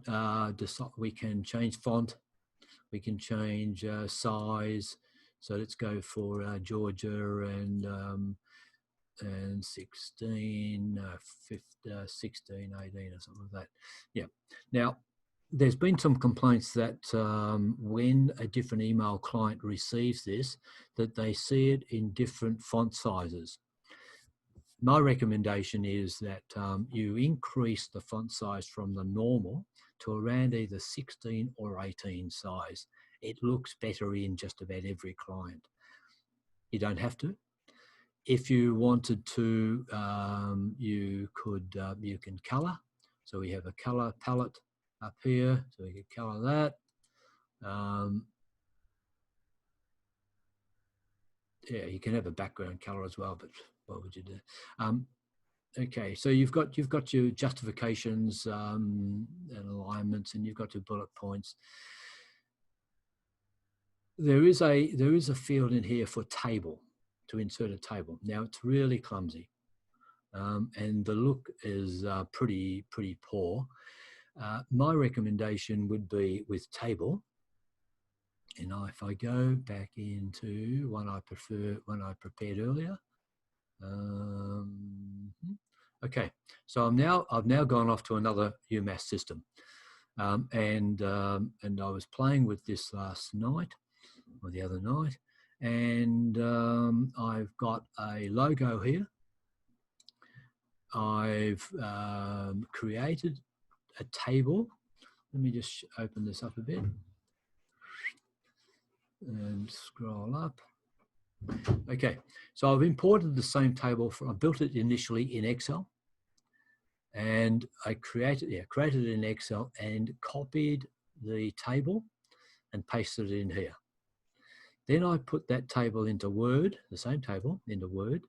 decide. We can change font. We can change size. So let's go for Georgia and 16, 15, 16, 18 or something like that. Yeah. Now, there's been some complaints that when a different email client receives this, that they see it in different font sizes. My recommendation is that you increase the font size from the normal to around either 16 or 18 size. It looks better in just about every client. You don't have to. If you wanted to, you can color. So we have a color palette up here, so we can color that. Yeah, you can have a background color as well, but what would you do? Okay, so you've got your justifications and alignments, and you've got your bullet points. There is a field in here for table, to insert a table. Now it's really clumsy, and the look is pretty poor. My recommendation would be with table. And if I go back into one I prepared earlier. Okay, so I've now gone off to another UMass system, and I was playing with this last night or the other night, and I've got a logo here. I've created a table. Let me just open this up a bit and scroll up. Okay, so I've imported the same table. I built it initially in Excel, and I created it in Excel and copied the table and pasted it in here. Then I put that table into Word, the same table into Word,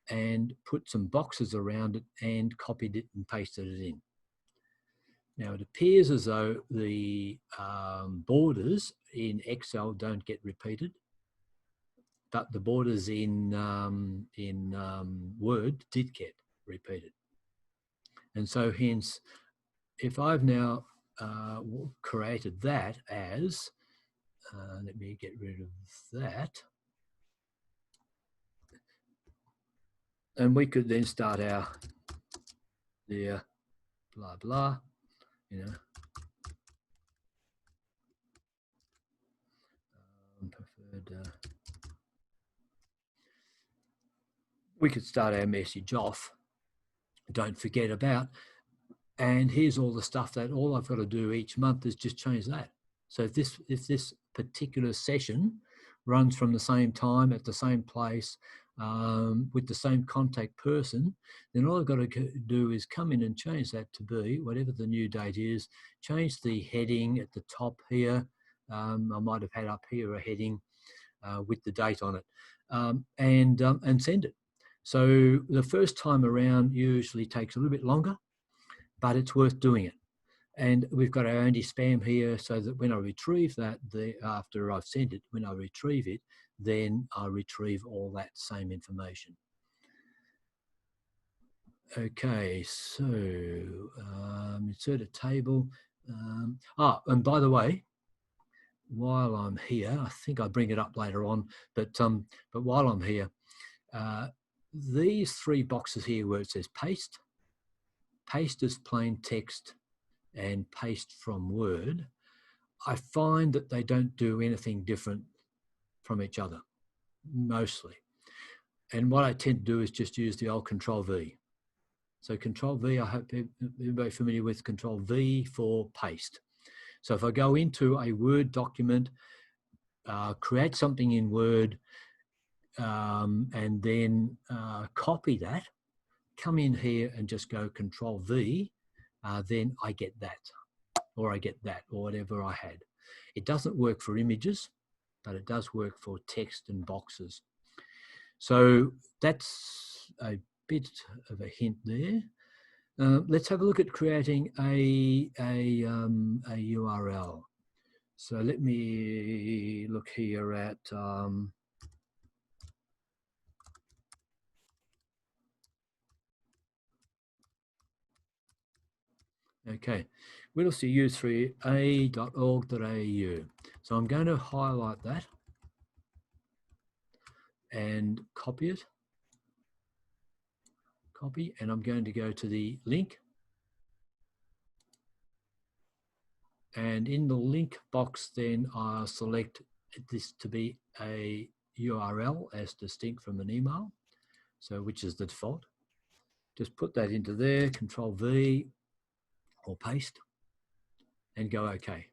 and put some boxes around it and copied it and pasted it in. Now it appears as though the borders in Excel don't get repeated, but the borders in Word did get repeated. And so hence, if I've now created that as, let me get rid of that. And we could then start our there, blah, blah, you know. Preferred, we could start our message off, don't forget about, and here's all the stuff that all I've got to do each month is just change that. So if this particular session runs from the same time at the same place with the same contact person, then all I've got to do is come in and change that to be whatever the new date is, change the heading at the top here. I might have had up here a heading with the date on it, and send it. So the first time around usually takes a little bit longer, but it's worth doing it. And we've got our anti-spam here, so that when I retrieve that, after I've sent it, when I retrieve it, then I retrieve all that same information. Okay, so insert a table. And by the way, while I'm here, I think I'll bring it up later on, but while I'm here, these three boxes here where it says paste as plain text, and paste from Word, I find that they don't do anything different from each other, mostly. And what I tend to do is just use the old Control V. So Control V, I hope everybody familiar with Control V for paste. So if I go into a Word document, create something in Word, and then copy that, come in here and just go Control V, then I get that, or I get that, or whatever I had. It doesn't work for images, but it does work for text and boxes. So that's a bit of a hint there. Let's have a look at creating a URL. So let me look here at okay, Whittlesea u3a.org.au. So I'm going to highlight that and copy it. Copy, and I'm going to go to the link. And in the link box, then I'll select this to be a URL as distinct from an email, so which is the default. Just put that into there, Control V or paste, and go OK.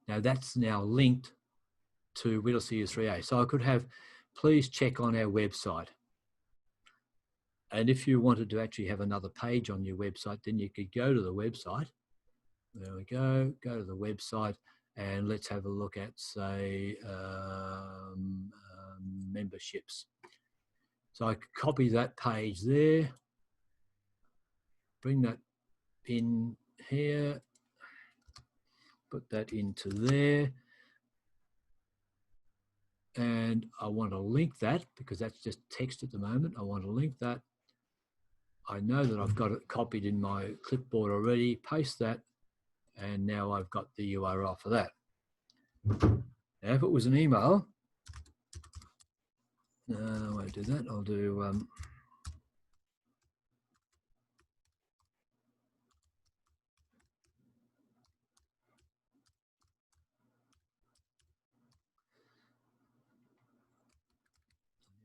Now that's now linked to Whittlesea U3A. So I could have, please check on our website. And if you wanted to actually have another page on your website, then you could go to the website. There we go to the website, and let's have a look at, say, memberships. So I could copy that page there, bring that in here, put that into there, and I want to link that because that's just text at the moment. I want to link that. I know that I've got it copied in my clipboard already, paste that, and now I've got the URL for that. Now, if it was an email, I won't do that. I'll do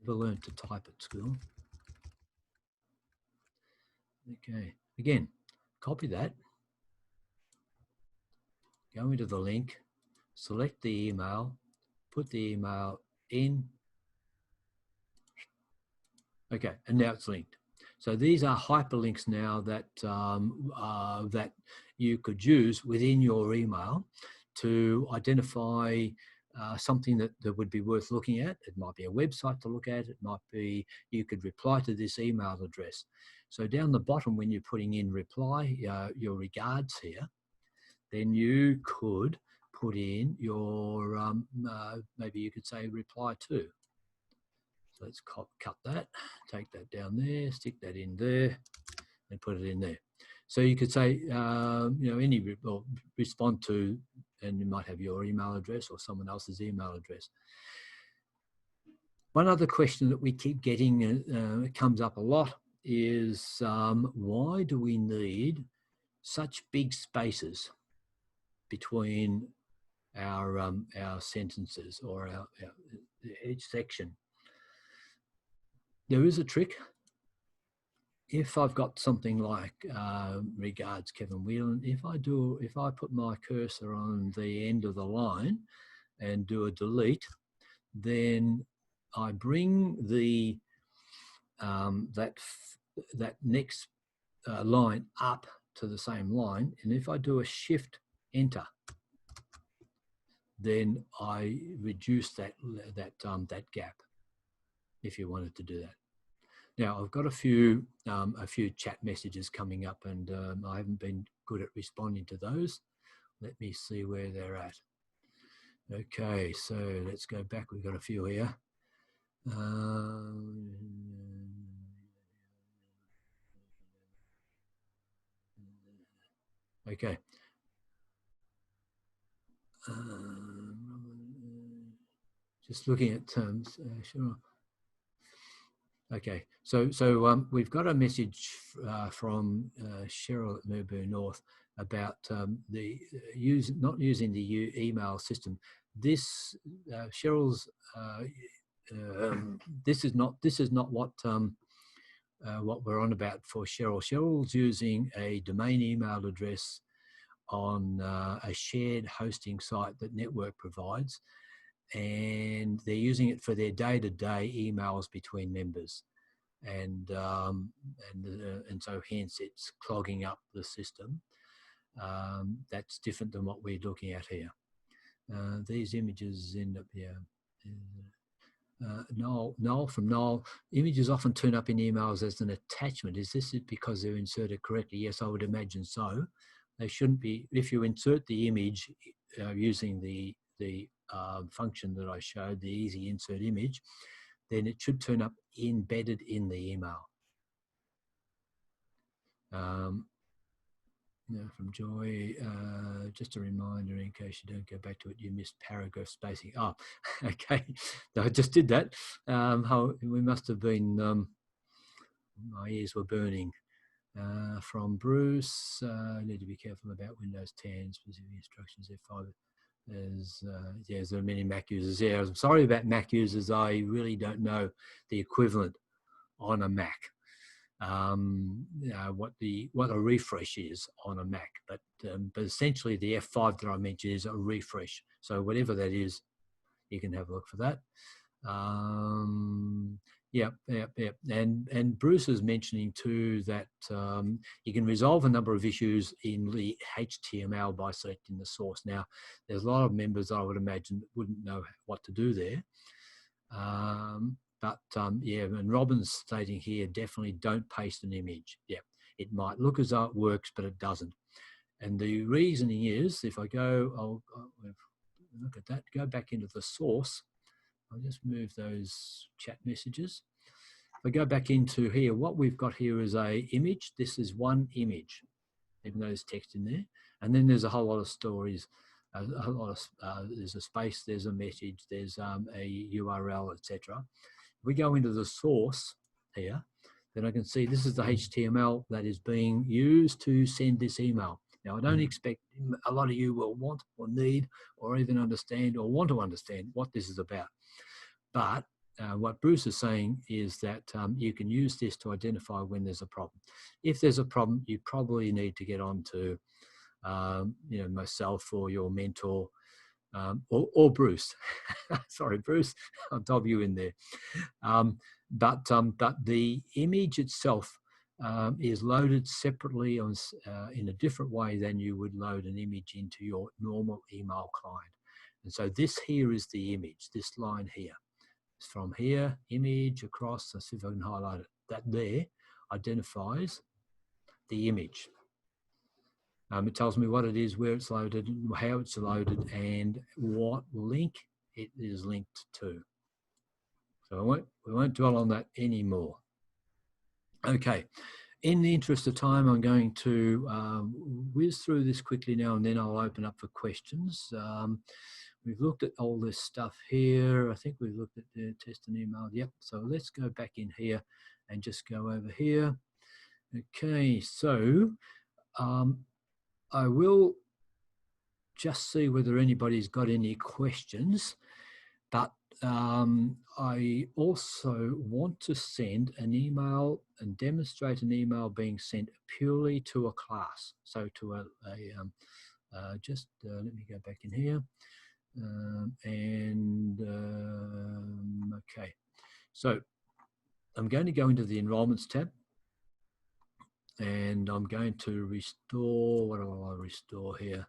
never learned to type at school. Okay, again, copy that, go into the link, select the email, put the email in. Okay, and now it's linked. So these are hyperlinks now that that you could use within your email to identify something that would be worth looking at. It might be a website to look at. It might be you could reply to this email address. So down the bottom, when you're putting in reply, your regards here, then you could put in your, maybe you could say reply to. So let's cut that, take that down there, stick that in there, and put it in there. So you could say, you know, any or respond to, and you might have your email address or someone else's email address. One other question that we keep getting, it comes up a lot, is why do we need such big spaces between our sentences or each section? There is a trick. If I've got something like regards Kevin Whelan, if I put my cursor on the end of the line and do a delete, then I bring the that next line up to the same line, and if I do a shift enter, then I reduce that gap. If you wanted to do that. Now I've got a few chat messages coming up, and I haven't been good at responding to those. Let me see where they're at. Okay, so let's go back. We've got a few here. Okay. Just looking at terms, sure. Okay, so we've got a message from Cheryl at Mirraboo North about the not using the email system. This Cheryl's this is not what we're on about for Cheryl. Cheryl's using a domain email address on a shared hosting site that Network provides, and they're using it for their day-to-day emails between members, and so hence it's clogging up the system. That's different than what we're looking at here. These images end up here. Noel from Noel, images often turn up in emails as an attachment. Is this because they're inserted correctly? Yes, I would imagine so. They shouldn't be. If you insert the image using the function that I showed, the easy insert image, then it should turn up embedded in the email. From Joy, just a reminder in case you don't go back to it, you missed paragraph spacing. Oh, okay. No, I just did that. We must have been, my ears were burning. From Bruce, need to be careful about Windows 10 specific instructions F5. There are many Mac users. Yeah, I'm sorry about Mac users. I really don't know the equivalent on a Mac. What a refresh is on a Mac, but essentially the F5 that I mentioned is a refresh. So whatever that is, you can have a look for that. Yeah. And Bruce is mentioning too that you can resolve a number of issues in the HTML by selecting the source. Now, there's a lot of members I would imagine wouldn't know what to do there. Yeah, and Robin's stating here, definitely don't paste an image. Yeah, it might look as though it works, but it doesn't. And the reasoning is, if I go, I'll look at that, go back into the source. I'll just move those chat messages. If I go back into here, what we've got here is a image. This is one image, even though there's text in there. And then there's a whole lot of stories. There's a space, there's a message, there's a URL, etc. If we go into the source here, then I can see this is the HTML that is being used to send this email. Now, I don't expect a lot of you will want or need or even understand or want to understand what this is about. But what Bruce is saying is that you can use this to identify when there's a problem. If there's a problem, you probably need to get on to myself or your mentor or Bruce. Sorry, Bruce, I'll dob you in there. But the image itself is loaded separately in a different way than you would load an image into your normal email client. And so this here is the image, this line here. It's from here, image across, let's see if I can highlight it. That there identifies the image. It tells me what it is, where it's loaded, how it's loaded, and what link it is linked to. So we won't dwell on that anymore. Okay, in the interest of time, I'm going to whiz through this quickly now, and then I'll open up for questions. We've looked at all this stuff here. I think we've looked at the test and email. Yep, so let's go back in here and just go over here. Okay, so I will just see whether anybody's got any questions, but I also want to send an email and demonstrate an email being sent purely to a class. So to let me go back in here. Okay, so I'm going to go into the enrollments tab, and I'm going to restore, what do I restore here?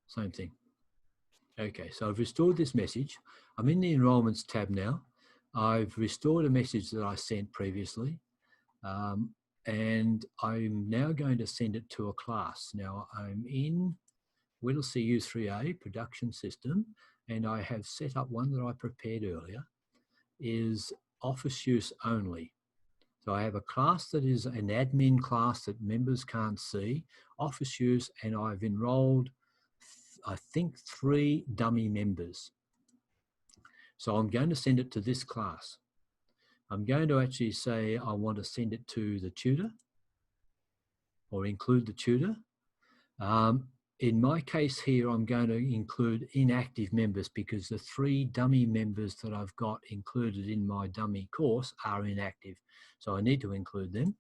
Same thing. Okay, so I've restored this message. I'm in the enrollments tab now. I've restored a message that I sent previously, and I'm now going to send it to a class. Now I'm in Whittlesey U3A production system, and I have set up one that I prepared earlier, is office use only. So I have a class that is an admin class that members can't see, office use, and I've enrolled, I think, 3 dummy members. So I'm going to send it to this class. I'm going to actually say I want to send it to the tutor or include the tutor. In my case here, I'm going to include inactive members because the 3 dummy members that I've got included in my dummy course are inactive. So I need to include them.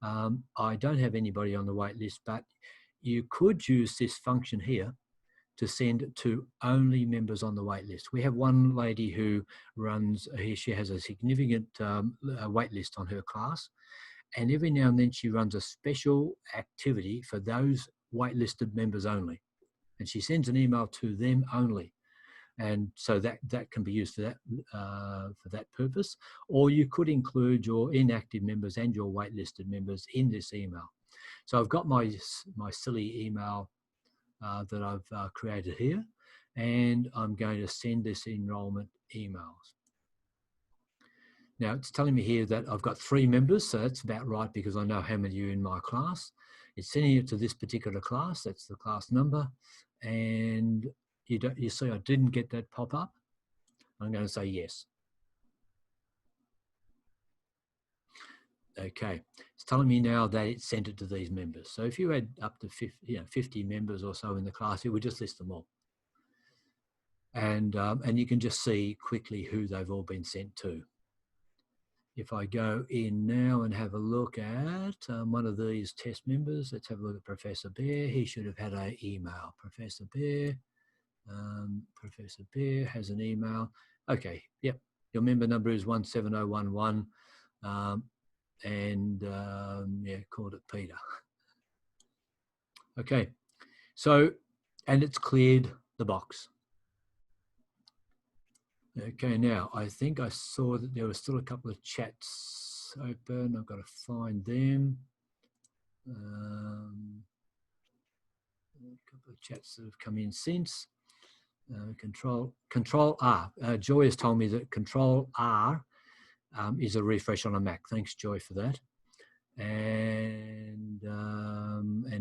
I don't have anybody on the wait list, but you could use this function here to send to only members on the wait list. We have one lady who runs, she has a significant wait list on her class, and every now and then she runs a special activity for those waitlisted members only, and she sends an email to them only, and so that can be used for that purpose. Or you could include your inactive members and your waitlisted members in this email. So I've got my silly email that I've created here, and I'm going to send this enrollment emails. Now it's telling me here that I've got 3 members, so that's about right because I know how many are in my class. It's sending it to this particular class, that's the class number, and you see I didn't get that pop up. I'm going to say yes. Okay, it's telling me now that it sent it to these members. So if you had up to 50 members or so in the class, it would just list them all. And you can just see quickly who they've all been sent to. If I go in now and have a look at one of these test members, let's have a look at Professor Bear. He should have had an email. Professor Bear has an email. Okay, yep, your member number is 17011, yeah, called it Peter. Okay, so, and it's cleared the box. Okay, now I think I saw that there were still a couple of chats open. I've got to find them. A couple of chats that have come in since. Control R. Joy has told me that Control R is a refresh on a Mac. Thanks, Joy, for that. And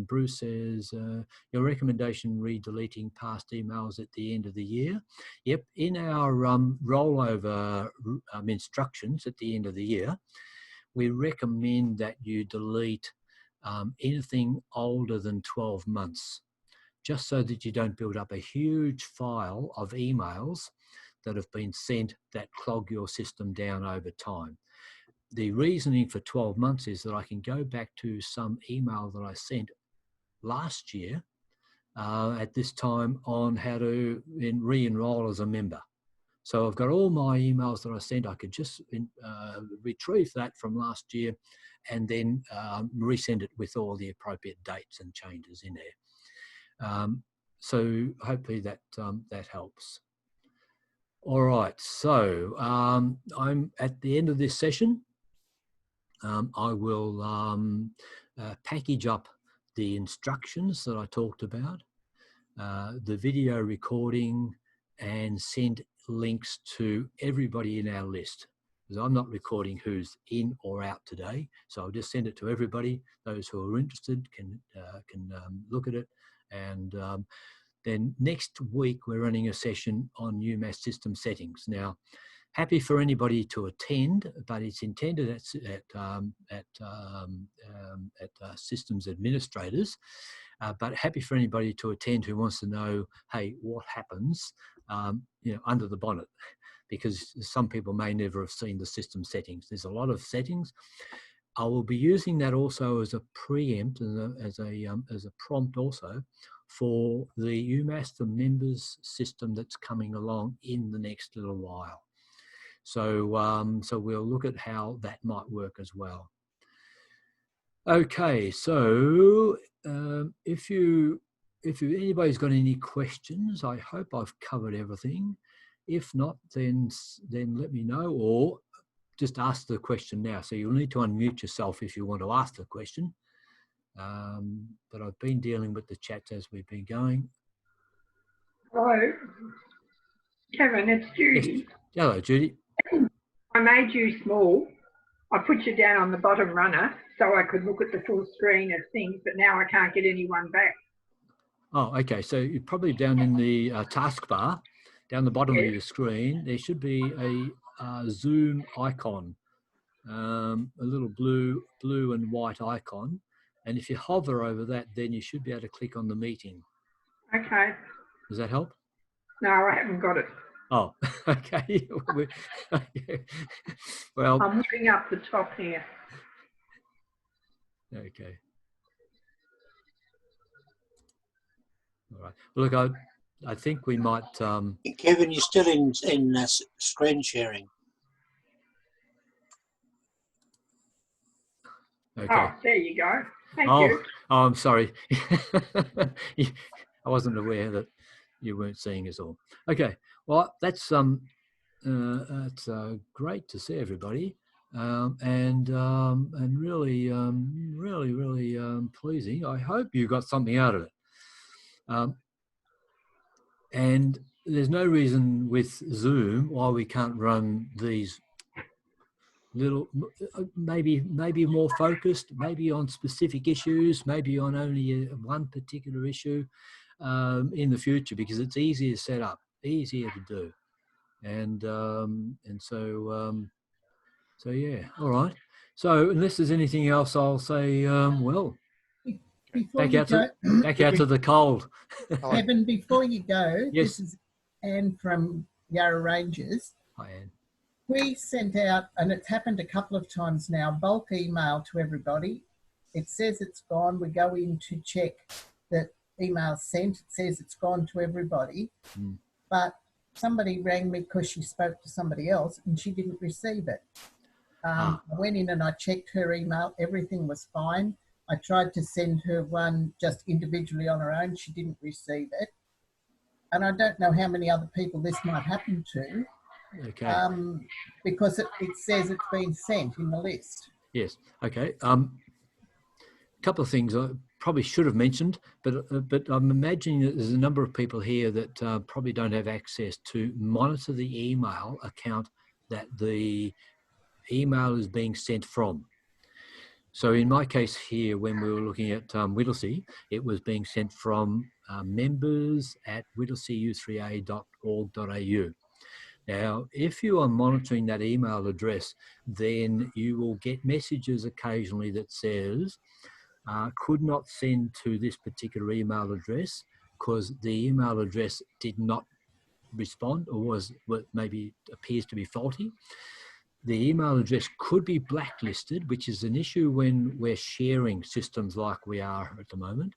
Bruce says, your recommendation re-deleting past emails at the end of the year. Yep, in our rollover instructions at the end of the year, we recommend that you delete anything older than 12 months, just so that you don't build up a huge file of emails that have been sent that clog your system down over time. The reasoning for 12 months is that I can go back to some email that I sent last year at this time on how to re-enroll as a member. So I've got all my emails that I sent. I could just retrieve that from last year and then resend it with all the appropriate dates and changes in there. So hopefully that that helps. All right, so I'm at the end of this session. I will package up the instructions that I talked about, the video recording, and send links to everybody in our list. Because I'm not recording who's in or out today, so I'll just send it to everybody. Those who are interested can look at it. And then next week, we're running a session on UMass system settings. Now, happy for anybody to attend, but it's intended at systems administrators. But happy for anybody to attend who wants to know, hey, what happens, under the bonnet, because some people may never have seen the system settings. There's a lot of settings. I will be using that also as a preempt and as a prompt also for the UMass for members system that's coming along in the next little while. So, so we'll look at how that might work as well. Okay, so if anybody's got any questions, I hope I've covered everything. If not, then let me know, or just ask the question now. So you'll need to unmute yourself if you want to ask the question. But I've been dealing with the chats as we've been going. Hello, Kevin, it's Judy. Yes. Hello, Judy. I made you small. I put you down on the bottom runner so I could look at the full screen of things, but now I can't get anyone back. Oh, okay. So you're probably down in the taskbar, down the bottom of your screen, there should be a Zoom icon, a little blue and white icon. And if you hover over that, then you should be able to click on the meeting. Okay. Does that help? No, I haven't got it. Oh, okay. Well, I'm looking up the top here. Okay. All right. Well, look, I think we might. Kevin, you're still in screen sharing. Okay. Oh, there you go. Thank you. Oh, I'm sorry. I wasn't aware that you weren't seeing us all. Okay. Well, that's great to see everybody, and really, really pleasing. I hope you got something out of it. And there's no reason with Zoom why we can't run these little, maybe more focused, maybe on specific issues, maybe on only one particular issue in the future, because it's easier to set up, easier to do. And so yeah, all right. So unless there's anything else, I'll say, well, Before back you out go, to the cold. Kevin, before you go, Yes. this is Anne from Yarra Rangers. Hi, Anne. We sent out, and it's happened a couple of times now, bulk email to everybody. It says it's gone. We go in to check that email sent. It says it's gone to everybody. But somebody rang me because she spoke to somebody else and she didn't receive it. I went in and I checked her email. Everything was fine. I tried to send her one just individually on her own. She didn't receive it. And I don't know how many other people this might happen to. Okay. Because it says it's been sent in the list. Yes. Okay. A couple of things I probably should have mentioned, but I'm imagining that there's a number of people here that probably don't have access to monitor the email account that the email is being sent from. So in my case here, when we were looking at Whittlesea, it was being sent from members@whittleseau3a.org.au. Now, if you are monitoring that email address, then you will get messages occasionally that says, could not send to this particular email address because the email address did not respond or was what maybe appears to be faulty. The email address could be blacklisted, which is an issue when we're sharing systems like we are at the moment.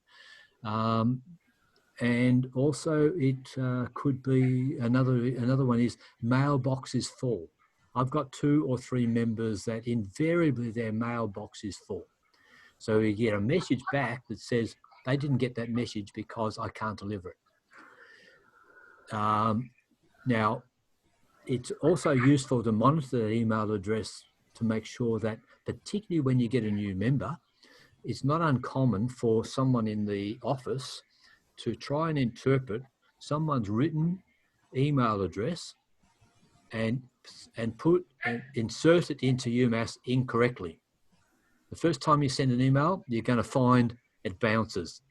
And also it could be another one is mailbox is full. I've got 2 or 3 members that invariably their mailbox is full. So you get a message back that says they didn't get that message because I can't deliver it. Now, it's also useful to monitor the email address to make sure that, particularly when you get a new member, it's not uncommon for someone in the office to try and interpret someone's written email address and insert it into UMass incorrectly. The first time you send an email, you're going to find it bounces.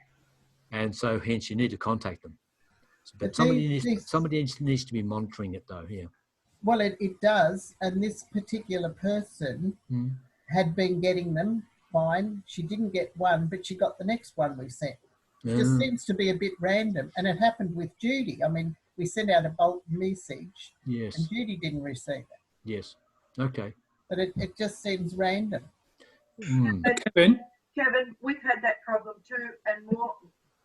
And so hence you need to contact them. But somebody needs to be monitoring it though, yeah. Well, it does. And this particular person had been getting them fine. She didn't get one, but she got the next one we sent. It just seems to be a bit random. And it happened with Judy. I mean, we sent out a bulk message and Judy didn't receive it. Yes. Okay. But it just seems random. Kevin, we've had that problem too, and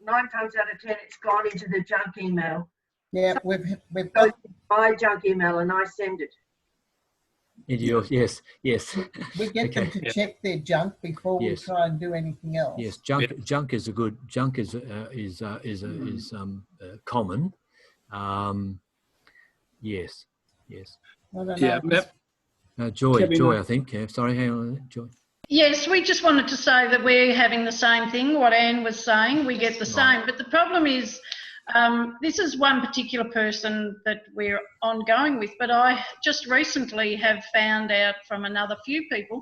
9 times out of 10, it's gone into the junk email. Yeah, so we've got my junk email, and I send it. Yes. We get them to check their junk before we try and do anything else. Yes, junk is a good common. Yes. I don't know. Joy, I think. Yeah, sorry, hang on, Joy. Yes, we just wanted to say that we're having the same thing, what Anne was saying, we get the same. But the problem is, this is one particular person that we're ongoing with, but I just recently have found out from another few people,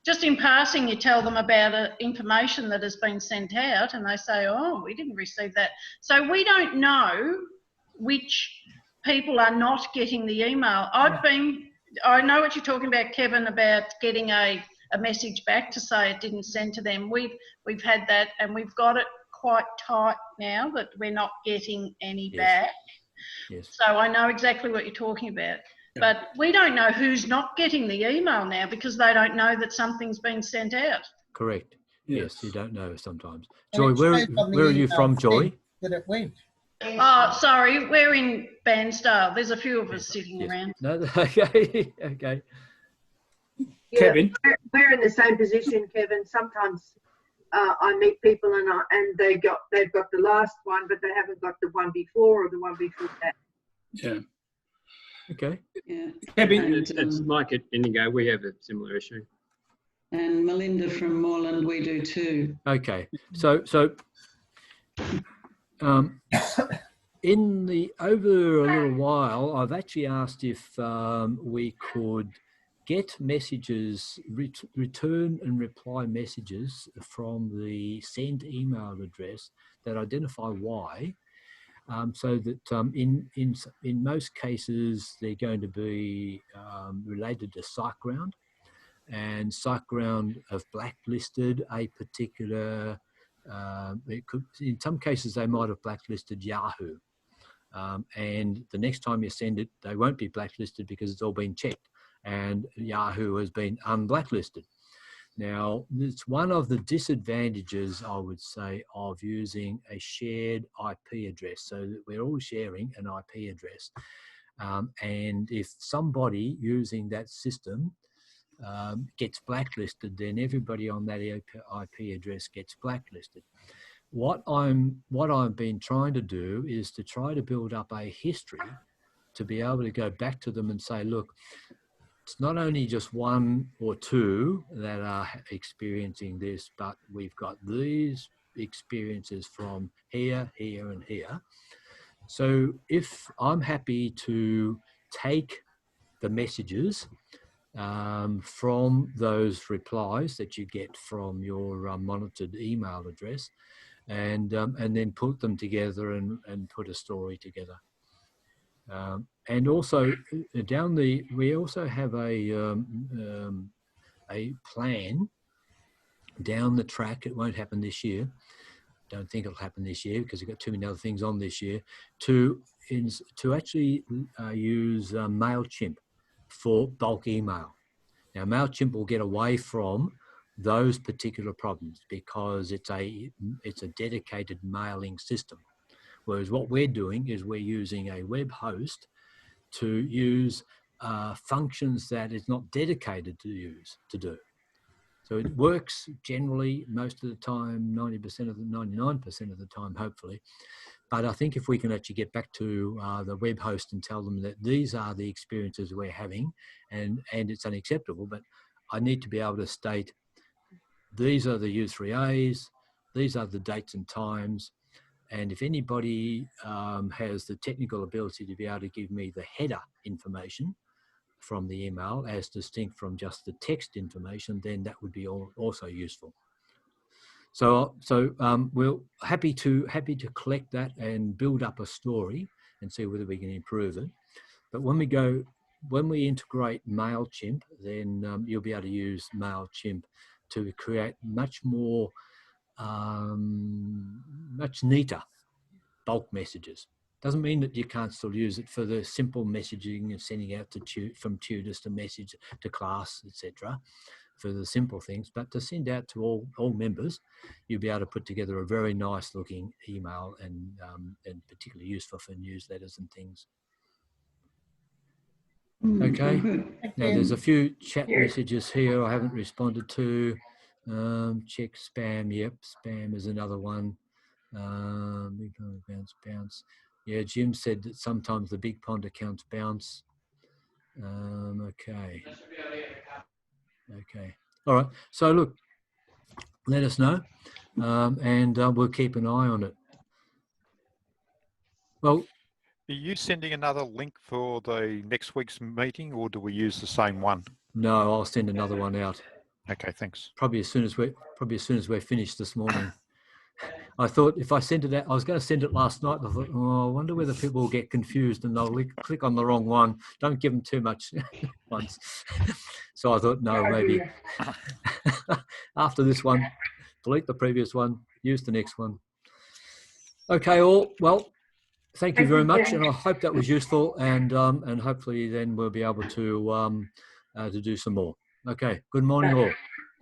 just in passing, you tell them about information that has been sent out and they say, oh, we didn't receive that. So we don't know which people are not getting the email. I know what you're talking about, Kevin, about getting a message back to say it didn't send to them. We've had that and we've got it quite tight now that we're not getting any back. Yes. So I know exactly what you're talking about. But we don't know who's not getting the email now because they don't know that something's been sent out. Correct. Yes, you don't know sometimes. Joy, where are you from, Joy? That it went. Oh, sorry, we're in Bairnsdale. There's a few of us sitting around. No, okay. Yeah, Kevin? We're in the same position, Kevin. Sometimes I meet people and they've got the last one, but they haven't got the one before or the one before that. Yeah. Okay. Yeah. Kevin, And, it's Mike at Indigo. We have a similar issue. And Melinda from Moreland, we do too. Okay. So over a little while, I've actually asked if we could get messages, return and reply messages from the send email address that identify why, so that in most cases they're going to be related to SiteGround. and SiteGround have blacklisted a particular, it could, in some cases they might have blacklisted Yahoo. And the next time you send it, they won't be blacklisted because it's all been checked and Yahoo has been unblacklisted. Now, it's one of the disadvantages, I would say, of using a shared IP address, so that we're all sharing an IP address. And if somebody using that system gets blacklisted, then everybody on that IP address gets blacklisted. What I've been trying to do is to try to build up a history to be able to go back to them and say, look, it's not only just one or two that are experiencing this, but we've got these experiences from here, here, and here. So if I'm happy to take the messages from those replies that you get from your monitored email address, and then put them together and put a story together. And also we also have a plan down the track. It won't happen this year. Don't think it'll happen this year because we've got too many other things on this year, to actually use MailChimp for bulk email. Now, MailChimp will get away from those particular problems because it's a dedicated mailing system. Whereas what we're doing is we're using a web host to use functions that it's not dedicated to do. So it works generally most of the time, 99% of the time, hopefully. But I think if we can actually get back to the web host and tell them that these are the experiences we're having and it's unacceptable, but I need to be able to state these are the U3As, these are the dates and times, and if anybody has the technical ability to be able to give me the header information from the email as distinct from just the text information, then that would be also useful. So we're happy to collect that and build up a story and see whether we can improve it. But when we integrate MailChimp, then you'll be able to use MailChimp to create much more, much neater bulk messages. Doesn't mean that you can't still use it for the simple messaging and sending out from tutors to message to class, etc., for the simple things. But to send out to all members, you'll be able to put together a very nice looking email and particularly useful for newsletters and things. Okay. Now there's a few chat messages here I haven't responded to. Check spam. Yep, spam is another one. Bounce. Yeah, Jim said that sometimes the Big Pond accounts bounce. Okay. Okay. All right. So look, let us know, and we'll keep an eye on it. Well, are you sending another link for the next week's meeting, or do we use the same one? No, I'll send another one out. Okay, thanks. Probably as soon as we're finished this morning. I thought if I sent it out, I was going to send it last night. I thought, oh, I wonder whether people will get confused and they'll click on the wrong one. Don't give them too much once. So I thought, no, maybe after this one, delete the previous one, use the next one. Okay, all. Well, thank you very much, and I hope that was useful. And hopefully then we'll be able to do some more. Okay. Good morning, all.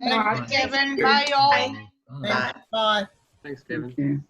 Thanks, Kevin. Bye, all. Bye. Bye. Thanks, Kevin. Thank you.